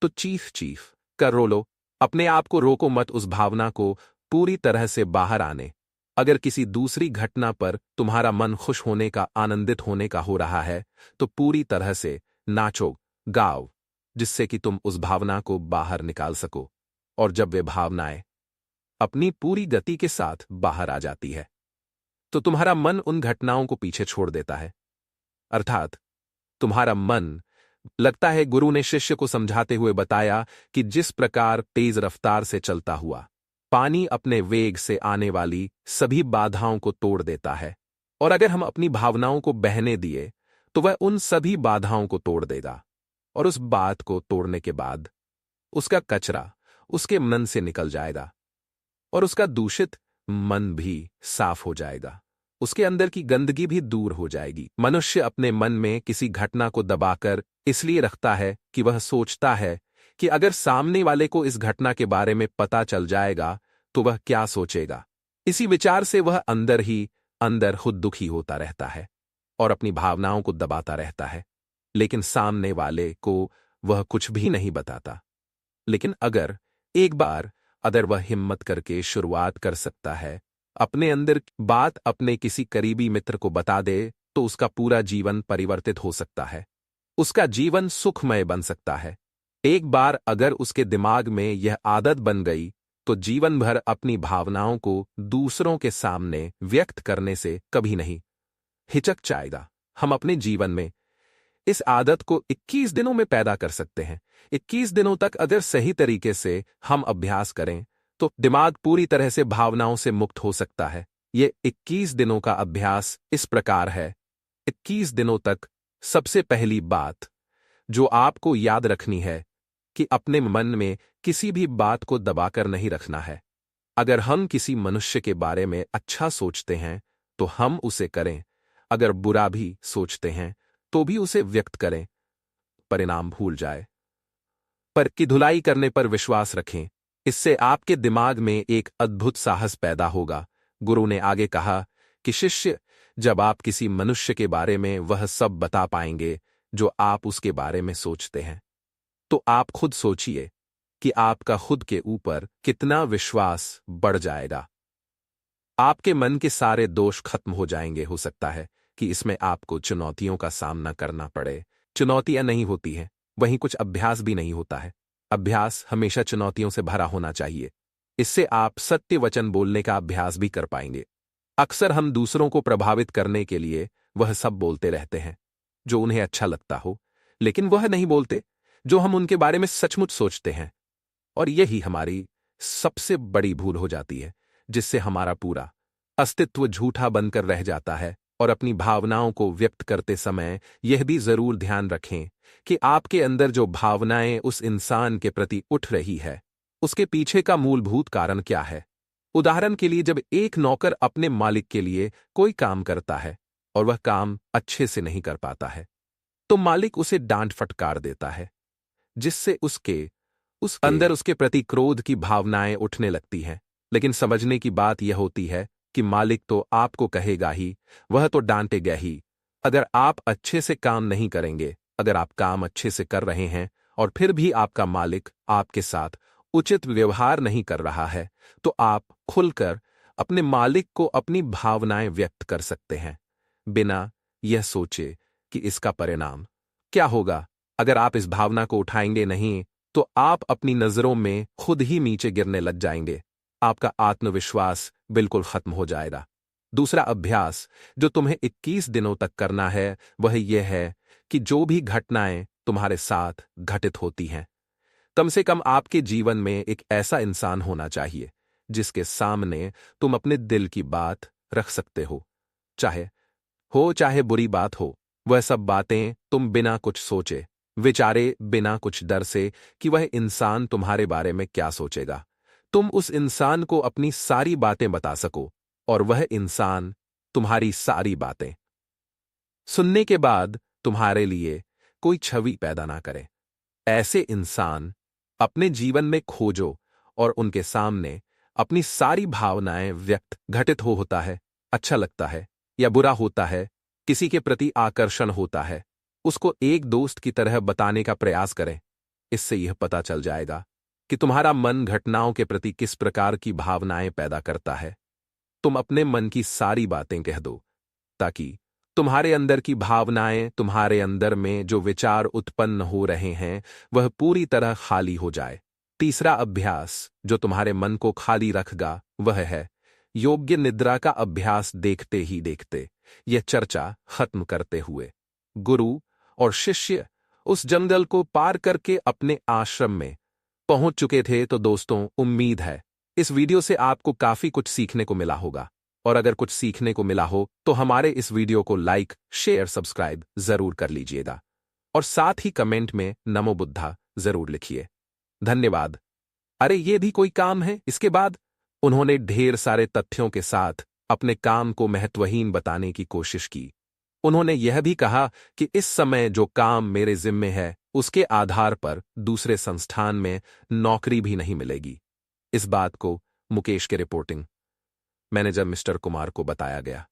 [SPEAKER 1] तो चीख चीख कर रो लो। अपने आप को रोको मत उस भावना को पूरी तरह से बाहर आने। अगर किसी दूसरी घटना पर तुम्हारा मन खुश होने का, आनंदित होने का हो रहा है, तो पूरी तरह से नाचो, गाओ, जिससे कि तुम उस भावना को बाहर निकाल सको। और जब वे भावनाएं अपनी पूरी गति के साथ बाहर आ जाती है, तो तुम्हारा मन उन घटनाओं को पीछे छोड़ देता है। अर्थात तुम्हारा मन, लगता है गुरु ने शिष्य को समझाते हुए बताया कि जिस प्रकार तेज रफ्तार से चलता हुआ पानी अपने वेग से आने वाली सभी बाधाओं को तोड़ देता है, और अगर हम अपनी भावनाओं को बहने दिए, तो वह उन सभी बाधाओं को तोड़ देगा। और उस बात को तोड़ने के बाद उसका कचरा उसके मन से निकल जाएगा, और उसका दूषित मन भी साफ हो जाएगा। उसके अंदर की गंदगी भी दूर हो जाएगी। मनुष्य अपने मन में किसी घटना को दबाकर इसलिए रखता है कि वह सोचता है कि अगर सामने वाले को इस घटना के बारे में पता चल जाएगा तो वह क्या सोचेगा। इसी विचार से वह अंदर ही अंदर खुद दुखी होता रहता है और अपनी भावनाओं को दबाता रहता है, लेकिन सामने वाले को वह कुछ भी नहीं बताता। लेकिन अगर एक बार वह हिम्मत करके शुरुआत कर सकता है, अपने अंदर की बात अपने किसी करीबी मित्र को बता दे, तो उसका पूरा जीवन परिवर्तित हो सकता है। उसका जीवन सुखमय बन सकता है। एक बार अगर उसके दिमाग में यह आदत बन गई तो जीवन भर अपनी भावनाओं को दूसरों के सामने व्यक्त करने से कभी नहीं हिचकचाएगा। हम अपने जीवन में इस आदत को 21 दिनों में पैदा कर सकते हैं। 21 दिनों तक अगर सही तरीके से हम अभ्यास करें तो दिमाग पूरी तरह से भावनाओं से मुक्त हो सकता है। ये 21 दिनों का अभ्यास इस प्रकार है। 21 दिनों तक सबसे पहली बात जो आपको याद रखनी है कि अपने मन में किसी भी बात को दबाकर नहीं रखना है। अगर हम किसी मनुष्य के बारे में अच्छा सोचते हैं तो हम उसे करें, अगर बुरा भी सोचते हैं तो भी उसे व्यक्त करें। परिणाम भूल जाए पर की धुलाई करने पर विश्वास रखें, इससे आपके दिमाग में एक अद्भुत साहस पैदा होगा। गुरु ने आगे कहा कि शिष्य, जब आप किसी मनुष्य के बारे में वह सब बता पाएंगे जो आप उसके बारे में सोचते हैं, तो आप खुद सोचिए कि आपका खुद के ऊपर कितना विश्वास बढ़ जाएगा। आपके मन के सारे दोष खत्म हो जाएंगे। हो सकता है कि इसमें आपको चुनौतियों का सामना करना पड़े। चुनौतियां नहीं होती हैं, वहीं कुछ अभ्यास भी नहीं होता है। अभ्यास हमेशा चुनौतियों से भरा होना चाहिए। इससे आप सत्य वचन बोलने का अभ्यास भी कर पाएंगे। अक्सर हम दूसरों को प्रभावित करने के लिए वह सब बोलते रहते हैं जो उन्हें अच्छा लगता हो, लेकिन वह नहीं बोलते जो हम उनके बारे में सचमुच सोचते हैं। और यही हमारी सबसे बड़ी भूल हो जाती है, जिससे हमारा पूरा अस्तित्व झूठा बनकर रह जाता है। और अपनी भावनाओं को व्यक्त करते समय यह भी जरूर ध्यान रखें कि आपके अंदर जो भावनाएं उस इंसान के प्रति उठ रही है, उसके पीछे का मूलभूत कारण क्या है। उदाहरण के लिए, जब एक नौकर अपने मालिक के लिए कोई काम करता है और वह काम अच्छे से नहीं कर पाता है, तो मालिक उसे डांट फटकार देता है, जिससे उसके अंदर उसके प्रति क्रोध की भावनाएं उठने लगती हैं। लेकिन समझने की बात यह होती है कि मालिक तो आपको कहेगा ही, वह तो डांटेगा ही। अगर आप अच्छे से काम नहीं करेंगे, अगर आप काम अच्छे से कर रहे हैं और फिर भी आपका मालिक आपके साथ उचित व्यवहार नहीं कर रहा है, तो आप खुलकर अपने मालिक को अपनी भावनाएं व्यक्त कर सकते हैं, बिना यह सोचे कि इसका परिणाम क्या होगा। अगर आप इस भावना को उठाएंगे नहीं, तो आप अपनी नजरों में खुद ही नीचे गिरने लग जाएंगे। आपका आत्मविश्वास बिल्कुल खत्म हो जाएगा। दूसरा अभ्यास जो तुम्हें 21 दिनों तक करना है, वह यह है कि जो भी घटनाएं तुम्हारे साथ घटित होती हैं, कम से कम आपके जीवन में एक ऐसा इंसान होना चाहिए जिसके सामने तुम अपने दिल की बात रख सकते हो। चाहे बुरी बात हो, वह सब बातें तुम बिना कुछ सोचे विचारे, बिना कुछ डर से कि वह इंसान तुम्हारे बारे में क्या सोचेगा, तुम उस इंसान को अपनी सारी बातें बता सको और वह इंसान तुम्हारी सारी बातें सुनने के बाद तुम्हारे लिए कोई छवि पैदा ना करे। ऐसे इंसान अपने जीवन में खोजो और उनके सामने अपनी सारी भावनाएं व्यक्त घटित होता है, अच्छा लगता है या बुरा होता है, किसी के प्रति आकर्षण होता है, उसको एक दोस्त की तरह बताने का प्रयास करें। इससे यह पता चल जाएगा कि तुम्हारा मन घटनाओं के प्रति किस प्रकार की भावनाएं पैदा करता है। तुम अपने मन की सारी बातें कह दो ताकि तुम्हारे अंदर की भावनाएं, तुम्हारे अंदर में जो विचार उत्पन्न हो रहे हैं, वह पूरी तरह खाली हो जाए। तीसरा अभ्यास जो तुम्हारे मन को खाली रखेगा वह है योग्य निद्रा का अभ्यास। देखते ही देखते यह चर्चा खत्म करते हुए गुरु और शिष्य उस जंगल को पार करके अपने आश्रम में पहुंच चुके थे। तो दोस्तों, उम्मीद है इस वीडियो से आपको काफी कुछ सीखने को मिला होगा, और अगर कुछ सीखने को मिला हो तो हमारे इस वीडियो को लाइक, शेयर, सब्सक्राइब जरूर कर लीजिएगा और साथ ही कमेंट में नमो बुद्धा जरूर लिखिए। धन्यवाद। अरे ये भी कोई काम है। इसके बाद उन्होंने ढेर सारे तथ्यों के साथ अपने काम को महत्वहीन बताने की कोशिश की। उन्होंने यह भी कहा कि इस समय जो काम मेरे जिम्मे है उसके आधार पर दूसरे संस्थान में नौकरी भी नहीं मिलेगी। इस बात को मुकेश के रिपोर्टिंग मैनेजर मिस्टर कुमार को बताया गया।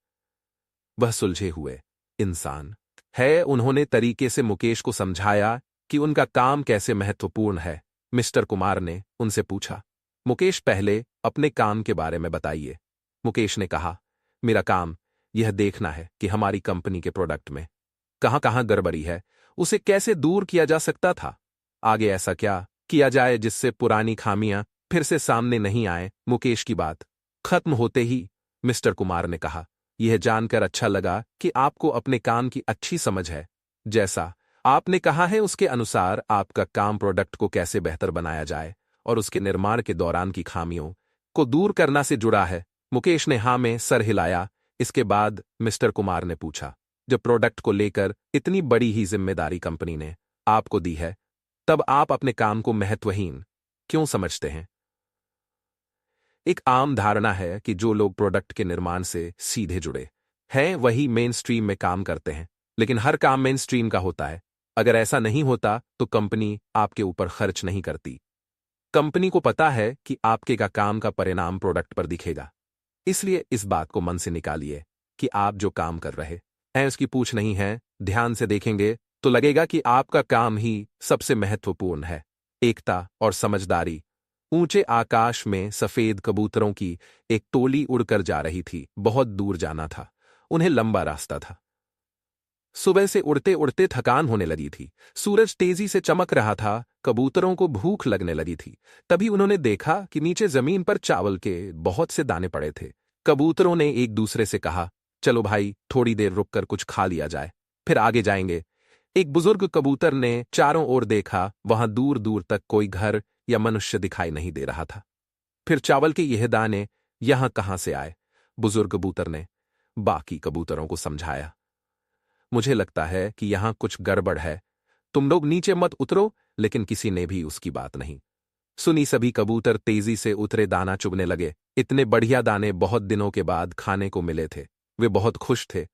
[SPEAKER 1] वह सुलझे हुए इंसान है। उन्होंने तरीके से मुकेश को समझाया कि उनका काम कैसे महत्वपूर्ण है। मिस्टर कुमार ने उनसे पूछा, मुकेश पहले अपने काम के बारे में बताइए। मुकेश ने कहा, मेरा काम यह देखना है कि हमारी कंपनी के प्रोडक्ट में कहां कहां गड़बड़ी है, उसे कैसे दूर किया जा सकता था, आगे ऐसा क्या किया जाए जिससे पुरानी खामियां फिर से सामने नहीं आए। मुकेश की बात खत्म होते ही मिस्टर कुमार ने कहा, यह जानकर अच्छा लगा कि आपको अपने काम की अच्छी समझ है। जैसा आपने कहा है उसके अनुसार आपका काम प्रोडक्ट को कैसे बेहतर बनाया जाए और उसके निर्माण के दौरान की खामियों को दूर करना से जुड़ा है। मुकेश ने हाँ में सर हिलाया। इसके बाद मिस्टर कुमार ने पूछा, जब प्रोडक्ट को लेकर इतनी बड़ी ही जिम्मेदारी कंपनी ने आपको दी है, तब आप अपने काम को महत्वहीन क्यों समझते हैं? एक आम धारणा है कि जो लोग प्रोडक्ट के निर्माण से सीधे जुड़े हैं वही मेन स्ट्रीम में काम करते हैं, लेकिन हर काम मेन स्ट्रीम का होता है। अगर ऐसा नहीं होता तो कंपनी आपके ऊपर खर्च नहीं करती। कंपनी को पता है कि आपके का काम का परिणाम प्रोडक्ट पर दिखेगा, इसलिए इस बात को मन से निकालिए कि आप जो काम कर रहे हैं उसकी पूछ नहीं है। ध्यान से देखेंगे तो लगेगा कि आपका काम ही सबसे महत्वपूर्ण है। एकता और समझदारी। ऊंचे आकाश में सफेद कबूतरों की एक टोली उड़कर जा रही थी। बहुत दूर जाना था, उन्हें लंबा रास्ता था। सुबह से उड़ते उड़ते थकान होने लगी थी। सूरज तेजी से चमक रहा था। कबूतरों को भूख लगने लगी थी। तभी उन्होंने देखा कि नीचे जमीन पर चावल के बहुत से दाने पड़े थे। कबूतरों ने एक दूसरे से कहा, चलो भाई, थोड़ी देर रुककर कुछ खा लिया जाए, फिर आगे जाएंगे। एक बुजुर्ग कबूतर ने चारों ओर देखा। वहां दूर दूर तक कोई घर या मनुष्य दिखाई नहीं दे रहा था। फिर चावल के यह दाने यहां कहां से आए? बुजुर्ग कबूतर ने बाकी कबूतरों को समझाया, मुझे लगता है कि यहां कुछ गड़बड़ है, तुम लोग नीचे मत उतरो। लेकिन किसी ने भी उसकी बात नहीं सुनी। सभी कबूतर तेजी से उतरे, दाना चुभने लगे। इतने बढ़िया दाने बहुत दिनों के बाद खाने को मिले थे। वे बहुत खुश थे।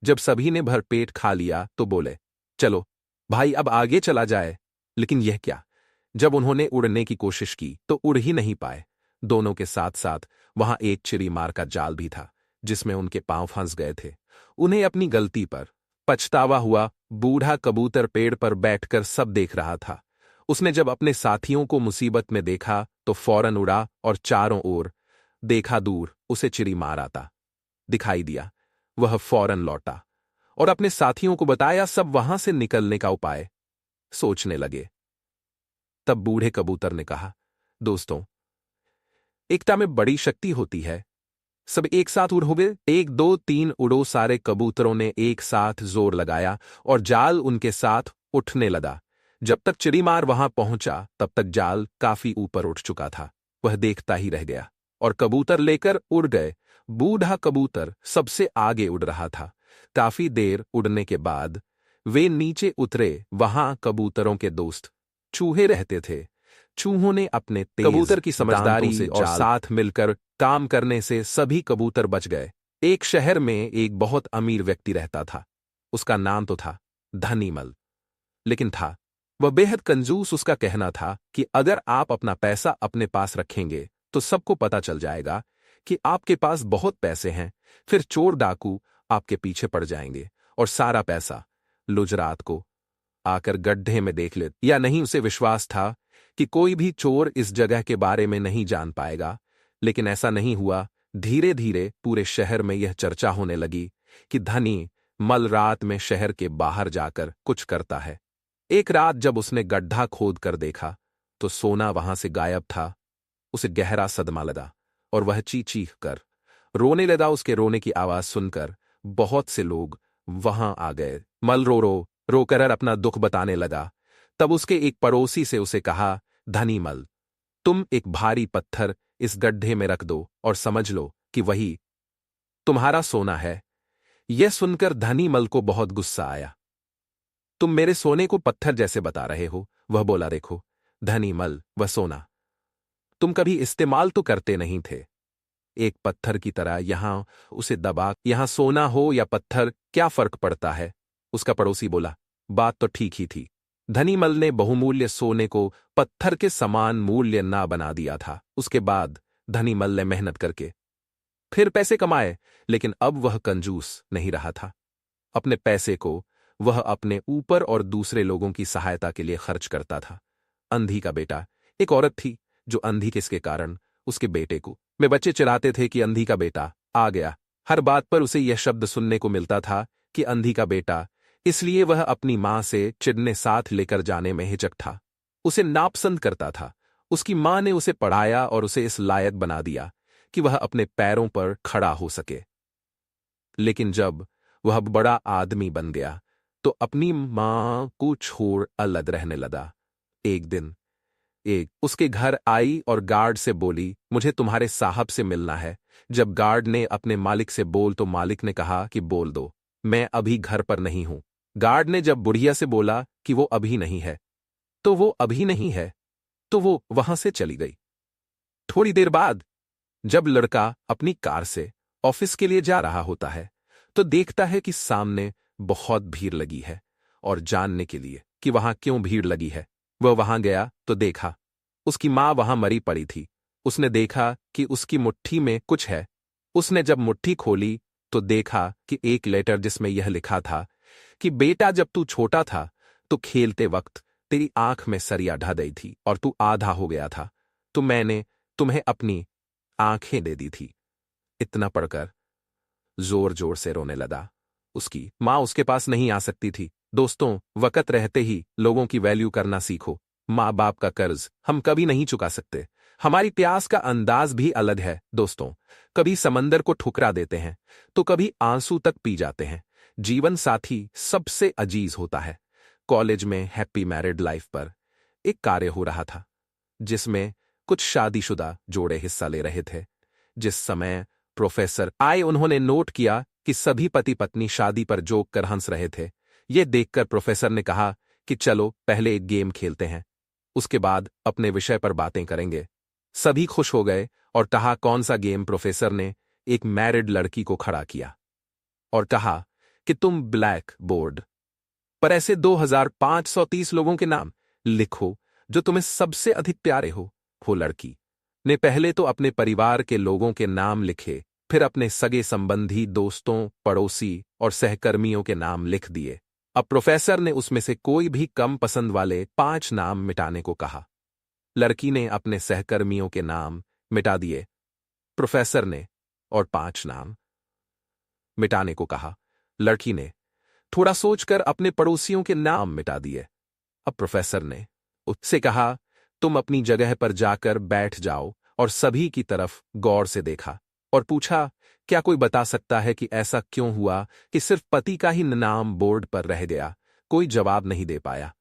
[SPEAKER 1] जब सभी ने भरपेट खा लिया तो बोले, चलो भाई, अब आगे चला जाए। लेकिन यह क्या? जब उन्होंने उड़ने की कोशिश की तो उड़ ही नहीं पाए। दोनों के साथ साथ वहां एक चिड़ी मार का जाल भी था जिसमें उनके पांव फंस गए थे। उन्हें अपनी गलती पर पछतावा हुआ। बूढ़ा कबूतर पेड़ पर बैठकर सब देख रहा था। उसने जब अपने साथियों को मुसीबत में देखा तो फौरन उड़ा और चारों ओर देखा। दूर उसे चिड़ी मार आता दिखाई दिया। वह फौरन लौटा और अपने साथियों को बताया। सब वहां से निकलने का उपाय सोचने लगे। तब बूढ़े कबूतर ने कहा, दोस्तों, एकता में बड़ी शक्ति होती है। सब एक साथ उड़ोगे, 1 2 3 उड़ो। सारे कबूतरों ने एक साथ जोर लगाया और जाल उनके साथ उठने लगा। जब तक चिड़ीमार वहां पहुंचा तब तक जाल काफी ऊपर उठ चुका था। वह देखता ही रह गया और कबूतर लेकर उड़ गए। बूढ़ा कबूतर सबसे आगे उड़ रहा था। काफी देर उड़ने के बाद वे नीचे उतरे। वहां कबूतरों के दोस्त चूहे रहते थे। चूहों ने अपने तेज
[SPEAKER 2] कबूतर की समझदारी
[SPEAKER 1] से और
[SPEAKER 2] और
[SPEAKER 1] साथ मिलकर काम करने से सभी कबूतर बच गए। एक शहर में एक बहुत अमीर व्यक्ति रहता था। उसका नाम तो था धनीमल, लेकिन था वह बेहद कंजूस। उसका कहना था कि अगर आप अपना पैसा अपने पास रखेंगे तो सबको पता चल जाएगा कि आपके पास बहुत पैसे हैं। फिर चोर डाकू आपके पीछे पड़ जाएंगे और सारा पैसा लुज रात को आकर गड्ढे में देख ले। या नहीं, उसे विश्वास था कि कोई भी चोर इस जगह के बारे में नहीं जान पाएगा। लेकिन ऐसा नहीं हुआ। धीरे धीरे पूरे शहर में यह चर्चा होने लगी कि धनी मल रात में शहर के बाहर जाकर कुछ करता है। एक रात जब उसने गड्ढा खोद कर देखा तो सोना वहां से गायब था। उसे गहरा सदमा लगा और वह चीख कर रोने लगा। उसके रोने की आवाज सुनकर बहुत से लोग वहां आ गए। मल रो कर अपना दुख बताने लगा। तब उसके एक पड़ोसी से उसे कहा, धनी मल, तुम एक भारी पत्थर इस गड्ढे में रख दो और समझ लो कि वही तुम्हारा सोना है। यह सुनकर धनी मल को बहुत गुस्सा आया। तुम मेरे सोने को पत्थर जैसे बता रहे हो? वह बोला, देखो धनी मल, वह सोना तुम कभी इस्तेमाल तो करते नहीं थे। एक पत्थर की तरह यहां उसे दबा, यहां सोना हो या पत्थर क्या फर्क पड़ता है? उसका पड़ोसी बोला। बात तो ठीक ही थी। धनीमल ने बहुमूल्य सोने को पत्थर के समान मूल्य ना बना दिया था। उसके बाद धनीमल ने मेहनत करके फिर पैसे कमाए, लेकिन अब वह कंजूस नहीं रहा था। अपने पैसे को वह अपने ऊपर और दूसरे लोगों की सहायता के लिए खर्च करता था। अंधी का बेटा। एक औरत थी जो अंधी किसके कारण उसके बेटे को में बच्चे चिल्लाते थे कि अंधी का बेटा आ गया। हर बात पर उसे यह शब्द सुनने को मिलता था कि अंधी का बेटा, इसलिए वह अपनी मां से चिढ़ने साथ लेकर जाने में हिचक था। उसे नापसंद करता था। उसकी मां ने उसे पढ़ाया और उसे इस लायक बना दिया कि वह अपने पैरों पर खड़ा हो सके। लेकिन जब वह बड़ा आदमी बन गया तो अपनी मां को छोड़ अलग रहने लगा। एक दिन एक उसके घर आई और गार्ड से बोली, मुझे तुम्हारे साहब से मिलना है। जब गार्ड ने अपने मालिक से बोल तो मालिक ने कहा कि बोल दो, मैं अभी घर पर नहीं हूं। गार्ड ने जब बुढ़िया से बोला कि वो अभी नहीं है, तो वो अभी नहीं है, तो वो वहां से चली गई। थोड़ी देर बाद जब लड़का अपनी कार से ऑफिस के लिए जा रहा होता है तो देखता है कि सामने बहुत भीड़ लगी है, और जानने के लिए कि वहां क्यों भीड़ लगी है वह वहां गया तो देखा उसकी मां वहां मरी पड़ी थी। उसने देखा कि उसकी मुट्ठी में कुछ है। उसने जब मुट्ठी खोली तो देखा कि एक लेटर जिसमें यह लिखा था कि बेटा, जब तू छोटा था तो खेलते वक्त तेरी आंख में सरिया ढह गई थी और तू आधा हो गया था, तो मैंने तुम्हें अपनी आंखें दे दी थी। इतना पढ़कर जोर जोर से रोने लगा। उसकी मां उसके पास नहीं आ सकती थी। दोस्तों, वक्त रहते ही लोगों की वैल्यू करना सीखो। माँ बाप का कर्ज हम कभी नहीं चुका सकते। हमारी प्यास का अंदाज भी अलग है दोस्तों। कभी समंदर को ठुकरा देते हैं तो कभी आंसू तक पी जाते हैं। जीवन साथी सबसे अजीज होता है। कॉलेज में हैप्पी मैरिड लाइफ पर एक कार्य हो रहा था जिसमें कुछ शादीशुदा जोड़े हिस्सा ले रहे थे। जिस समय प्रोफेसर आए उन्होंने नोट किया कि सभी पति पत्नी शादी पर जोक कर हंस रहे थे। यह देखकर प्रोफेसर ने कहा कि चलो पहले एक गेम खेलते हैं, उसके बाद अपने विषय पर बातें करेंगे। सभी खुश हो गए और कहा कौन सा गेम। प्रोफेसर ने एक मैरिड लड़की को खड़ा किया और कहा कि तुम ब्लैक बोर्ड पर ऐसे 2530 लोगों के नाम लिखो जो तुम्हें सबसे अधिक प्यारे हो। वो लड़की ने पहले तो अपने परिवार के लोगों के नाम लिखे, फिर अपने सगे संबंधी, दोस्तों, पड़ोसी और सहकर्मियों के नाम लिख दिए। अब प्रोफेसर ने उसमें से कोई भी कम पसंद वाले 5 नाम मिटाने को कहा। लड़की ने अपने सहकर्मियों के नाम मिटा दिए। प्रोफेसर ने और 5 नाम मिटाने को कहा। लड़की ने थोड़ा सोचकर अपने पड़ोसियों के नाम मिटा दिए। अब प्रोफेसर ने उससे कहा, तुम अपनी जगह पर जाकर बैठ जाओ, और सभी की तरफ गौर से देखा और पूछा, क्या कोई बता सकता है कि ऐसा क्यों हुआ कि सिर्फ पति का ही नाम बोर्ड पर रह गया? कोई जवाब नहीं दे पाया।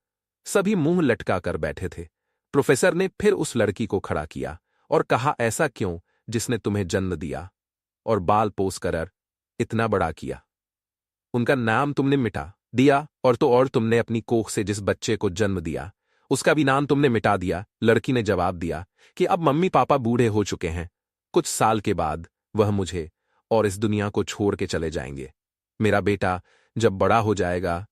[SPEAKER 1] सभी मुंह लटका कर बैठे थे। प्रोफेसर ने फिर उस लड़की को खड़ा किया और कहा, ऐसा क्यों जिसने तुम्हें जन्म दिया और बाल पोस कर इतना बड़ा किया? उनका नाम तुमने मिटा दिया, और तुमने अपनी कोख से जिस बच्चे को जन्म दिया उसका भी नाम तुमने मिटा दिया। लड़की ने जवाब दिया कि अब मम्मी पापा बूढ़े हो चुके हैं। कुछ साल के बाद वह मुझे और इस दुनिया को छोड़ के चले जाएंगे। मेरा बेटा जब बड़ा हो जाएगा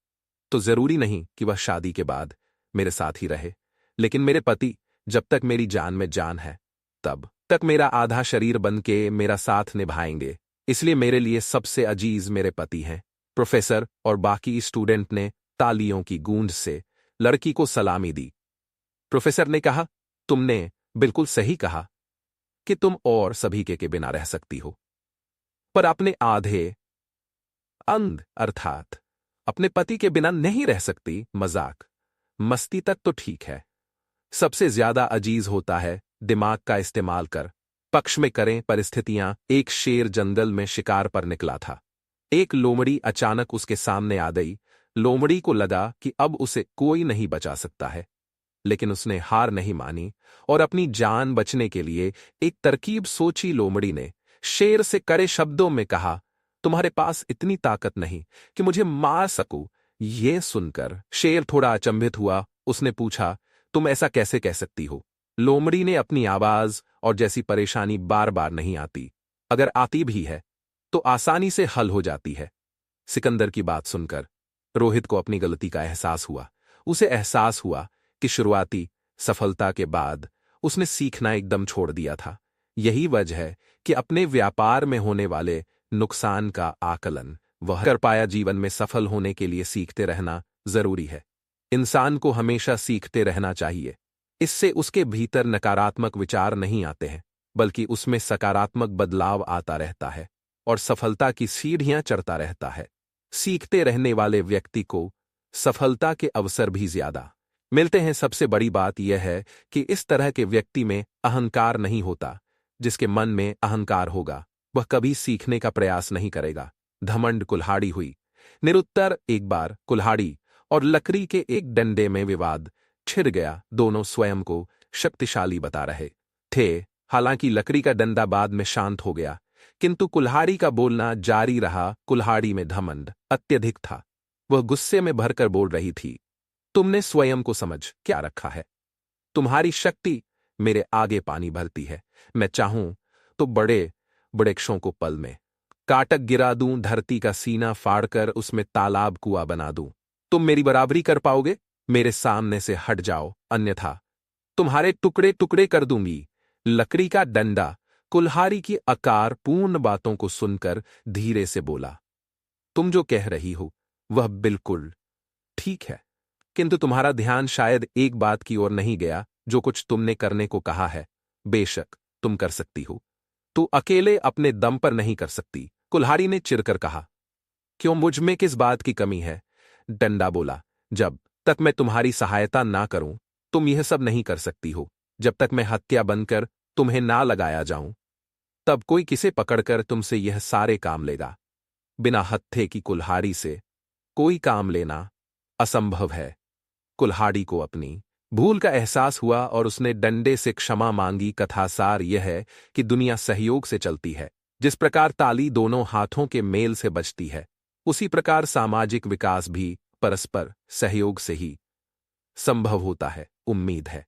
[SPEAKER 1] तो जरूरी नहीं कि वह शादी के बाद मेरे साथ ही रहे, लेकिन मेरे पति जब तक मेरी जान में जान है तब तक मेरा आधा शरीर बन के मेरा साथ निभाएंगे। इसलिए मेरे लिए सबसे अजीज मेरे पति हैं। प्रोफेसर और बाकी स्टूडेंट ने तालियों की गूंज से लड़की को सलामी दी। प्रोफेसर ने कहा, तुमने बिल्कुल सही कहा कि तुम और सभी के बिना रह सकती हो, पर अपने आधे अंग अर्थात अपने पति के बिना नहीं रह सकती। मजाक मस्ती तक तो ठीक है, सबसे ज्यादा अजीज होता है दिमाग का इस्तेमाल कर पक्ष में करें परिस्थितियां। एक शेर जंगल में शिकार पर निकला था। एक लोमड़ी अचानक उसके सामने आ गई। लोमड़ी को लगा कि अब उसे कोई नहीं बचा सकता है, लेकिन उसने हार नहीं मानी और अपनी जान बचने के लिए एक तरकीब सोची। लोमड़ी ने शेर से कड़े शब्दों में कहा, तुम्हारे पास इतनी ताकत नहीं कि मुझे मार सकूं। यह सुनकर शेर थोड़ा अचंभित हुआ। उसने पूछा, तुम ऐसा कैसे कह सकती हो? लोमड़ी ने अपनी आवाज और जैसी परेशानी बार बार नहीं आती अगर आती भी है तो आसानी से हल हो जाती है। सिकंदर की बात सुनकर रोहित को अपनी गलती का एहसास हुआ। उसे एहसास हुआ कि शुरुआती सफलता के बाद उसने सीखना एकदम छोड़ दिया था। यही वजह है कि अपने व्यापार में होने वाले नुकसान का आकलन वह कर पाया। जीवन में सफल होने के लिए सीखते रहना जरूरी है। इंसान को हमेशा सीखते रहना चाहिए। इससे उसके भीतर नकारात्मक विचार नहीं आते हैं, बल्कि उसमें सकारात्मक बदलाव आता रहता है और सफलता की सीढ़ियां चढ़ता रहता है। सीखते रहने वाले व्यक्ति को सफलता के अवसर भी ज्यादा मिलते हैं। सबसे बड़ी बात यह है कि इस तरह के व्यक्ति में अहंकार नहीं होता। जिसके मन में अहंकार होगा वह कभी सीखने का प्रयास नहीं करेगा। घमंड कुल्हाड़ी हुई। निरुत्तर एक बार कुल्हाड़ी और लकड़ी के एक डंडे में विवाद छिड़ गया। दोनों स्वयं को शक्तिशाली बता रहे थे। हालांकि लकड़ी का डंडा बाद में शांत हो गया, किंतु कुल्हाड़ी का बोलना जारी रहा। कुल्हाड़ी में घमंड अत्यधिक था। वह गुस्से में भरकर बोल रही थी, तुमने स्वयं को समझ क्या रखा है? तुम्हारी शक्ति मेरे आगे पानी भरती है। मैं चाहूं तो बड़े वृक्षों को पल में काटक गिरा दूं, धरती का सीना फाड़कर उसमें तालाब कुआं बना दूं। तुम मेरी बराबरी कर पाओगे? मेरे सामने से हट जाओ, अन्यथा तुम्हारे टुकड़े टुकड़े कर दूंगी। लकड़ी का डंडा कुल्हाड़ी की आकार पूर्ण बातों को सुनकर धीरे से बोला, तुम जो कह रही हो वह बिल्कुल ठीक है, किंतु तुम्हारा ध्यान शायद एक बात की ओर नहीं गया। जो कुछ तुमने करने को कहा है बेशक तुम कर सकती हो, तू अकेले अपने दम पर नहीं कर सकती। कुल्हाड़ी ने चिढ़कर कहा, क्यों, मुझ में किस बात की कमी है? डंडा बोला, जब तक मैं तुम्हारी सहायता ना करूं तुम यह सब नहीं कर सकती हो। जब तक मैं हत्या बनकर तुम्हें ना लगाया जाऊं तब कोई किसे पकड़कर तुमसे यह सारे काम लेगा। बिना हत्थे की कुल्हाड़ी से कोई काम लेना असंभव है। कुल्हाड़ी को अपनी भूल का एहसास हुआ और उसने डंडे से क्षमा मांगी। कथासार यह है कि दुनिया सहयोग से चलती है। जिस प्रकार ताली दोनों हाथों के मेल से बजती है, उसी प्रकार सामाजिक विकास भी परस्पर सहयोग से ही संभव होता है। उम्मीद है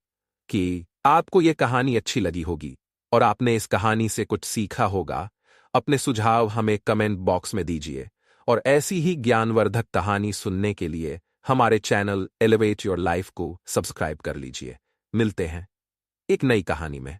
[SPEAKER 1] कि आपको यह कहानी अच्छी लगी होगी और आपने इस कहानी से कुछ सीखा होगा। अपने सुझाव हमें कमेंट बॉक्स में दीजिए और ऐसी ही ज्ञानवर्धक कहानी सुनने के लिए हमारे चैनल एलिवेट योर लाइफ को सब्सक्राइब कर लीजिए। मिलते हैं एक नई कहानी में।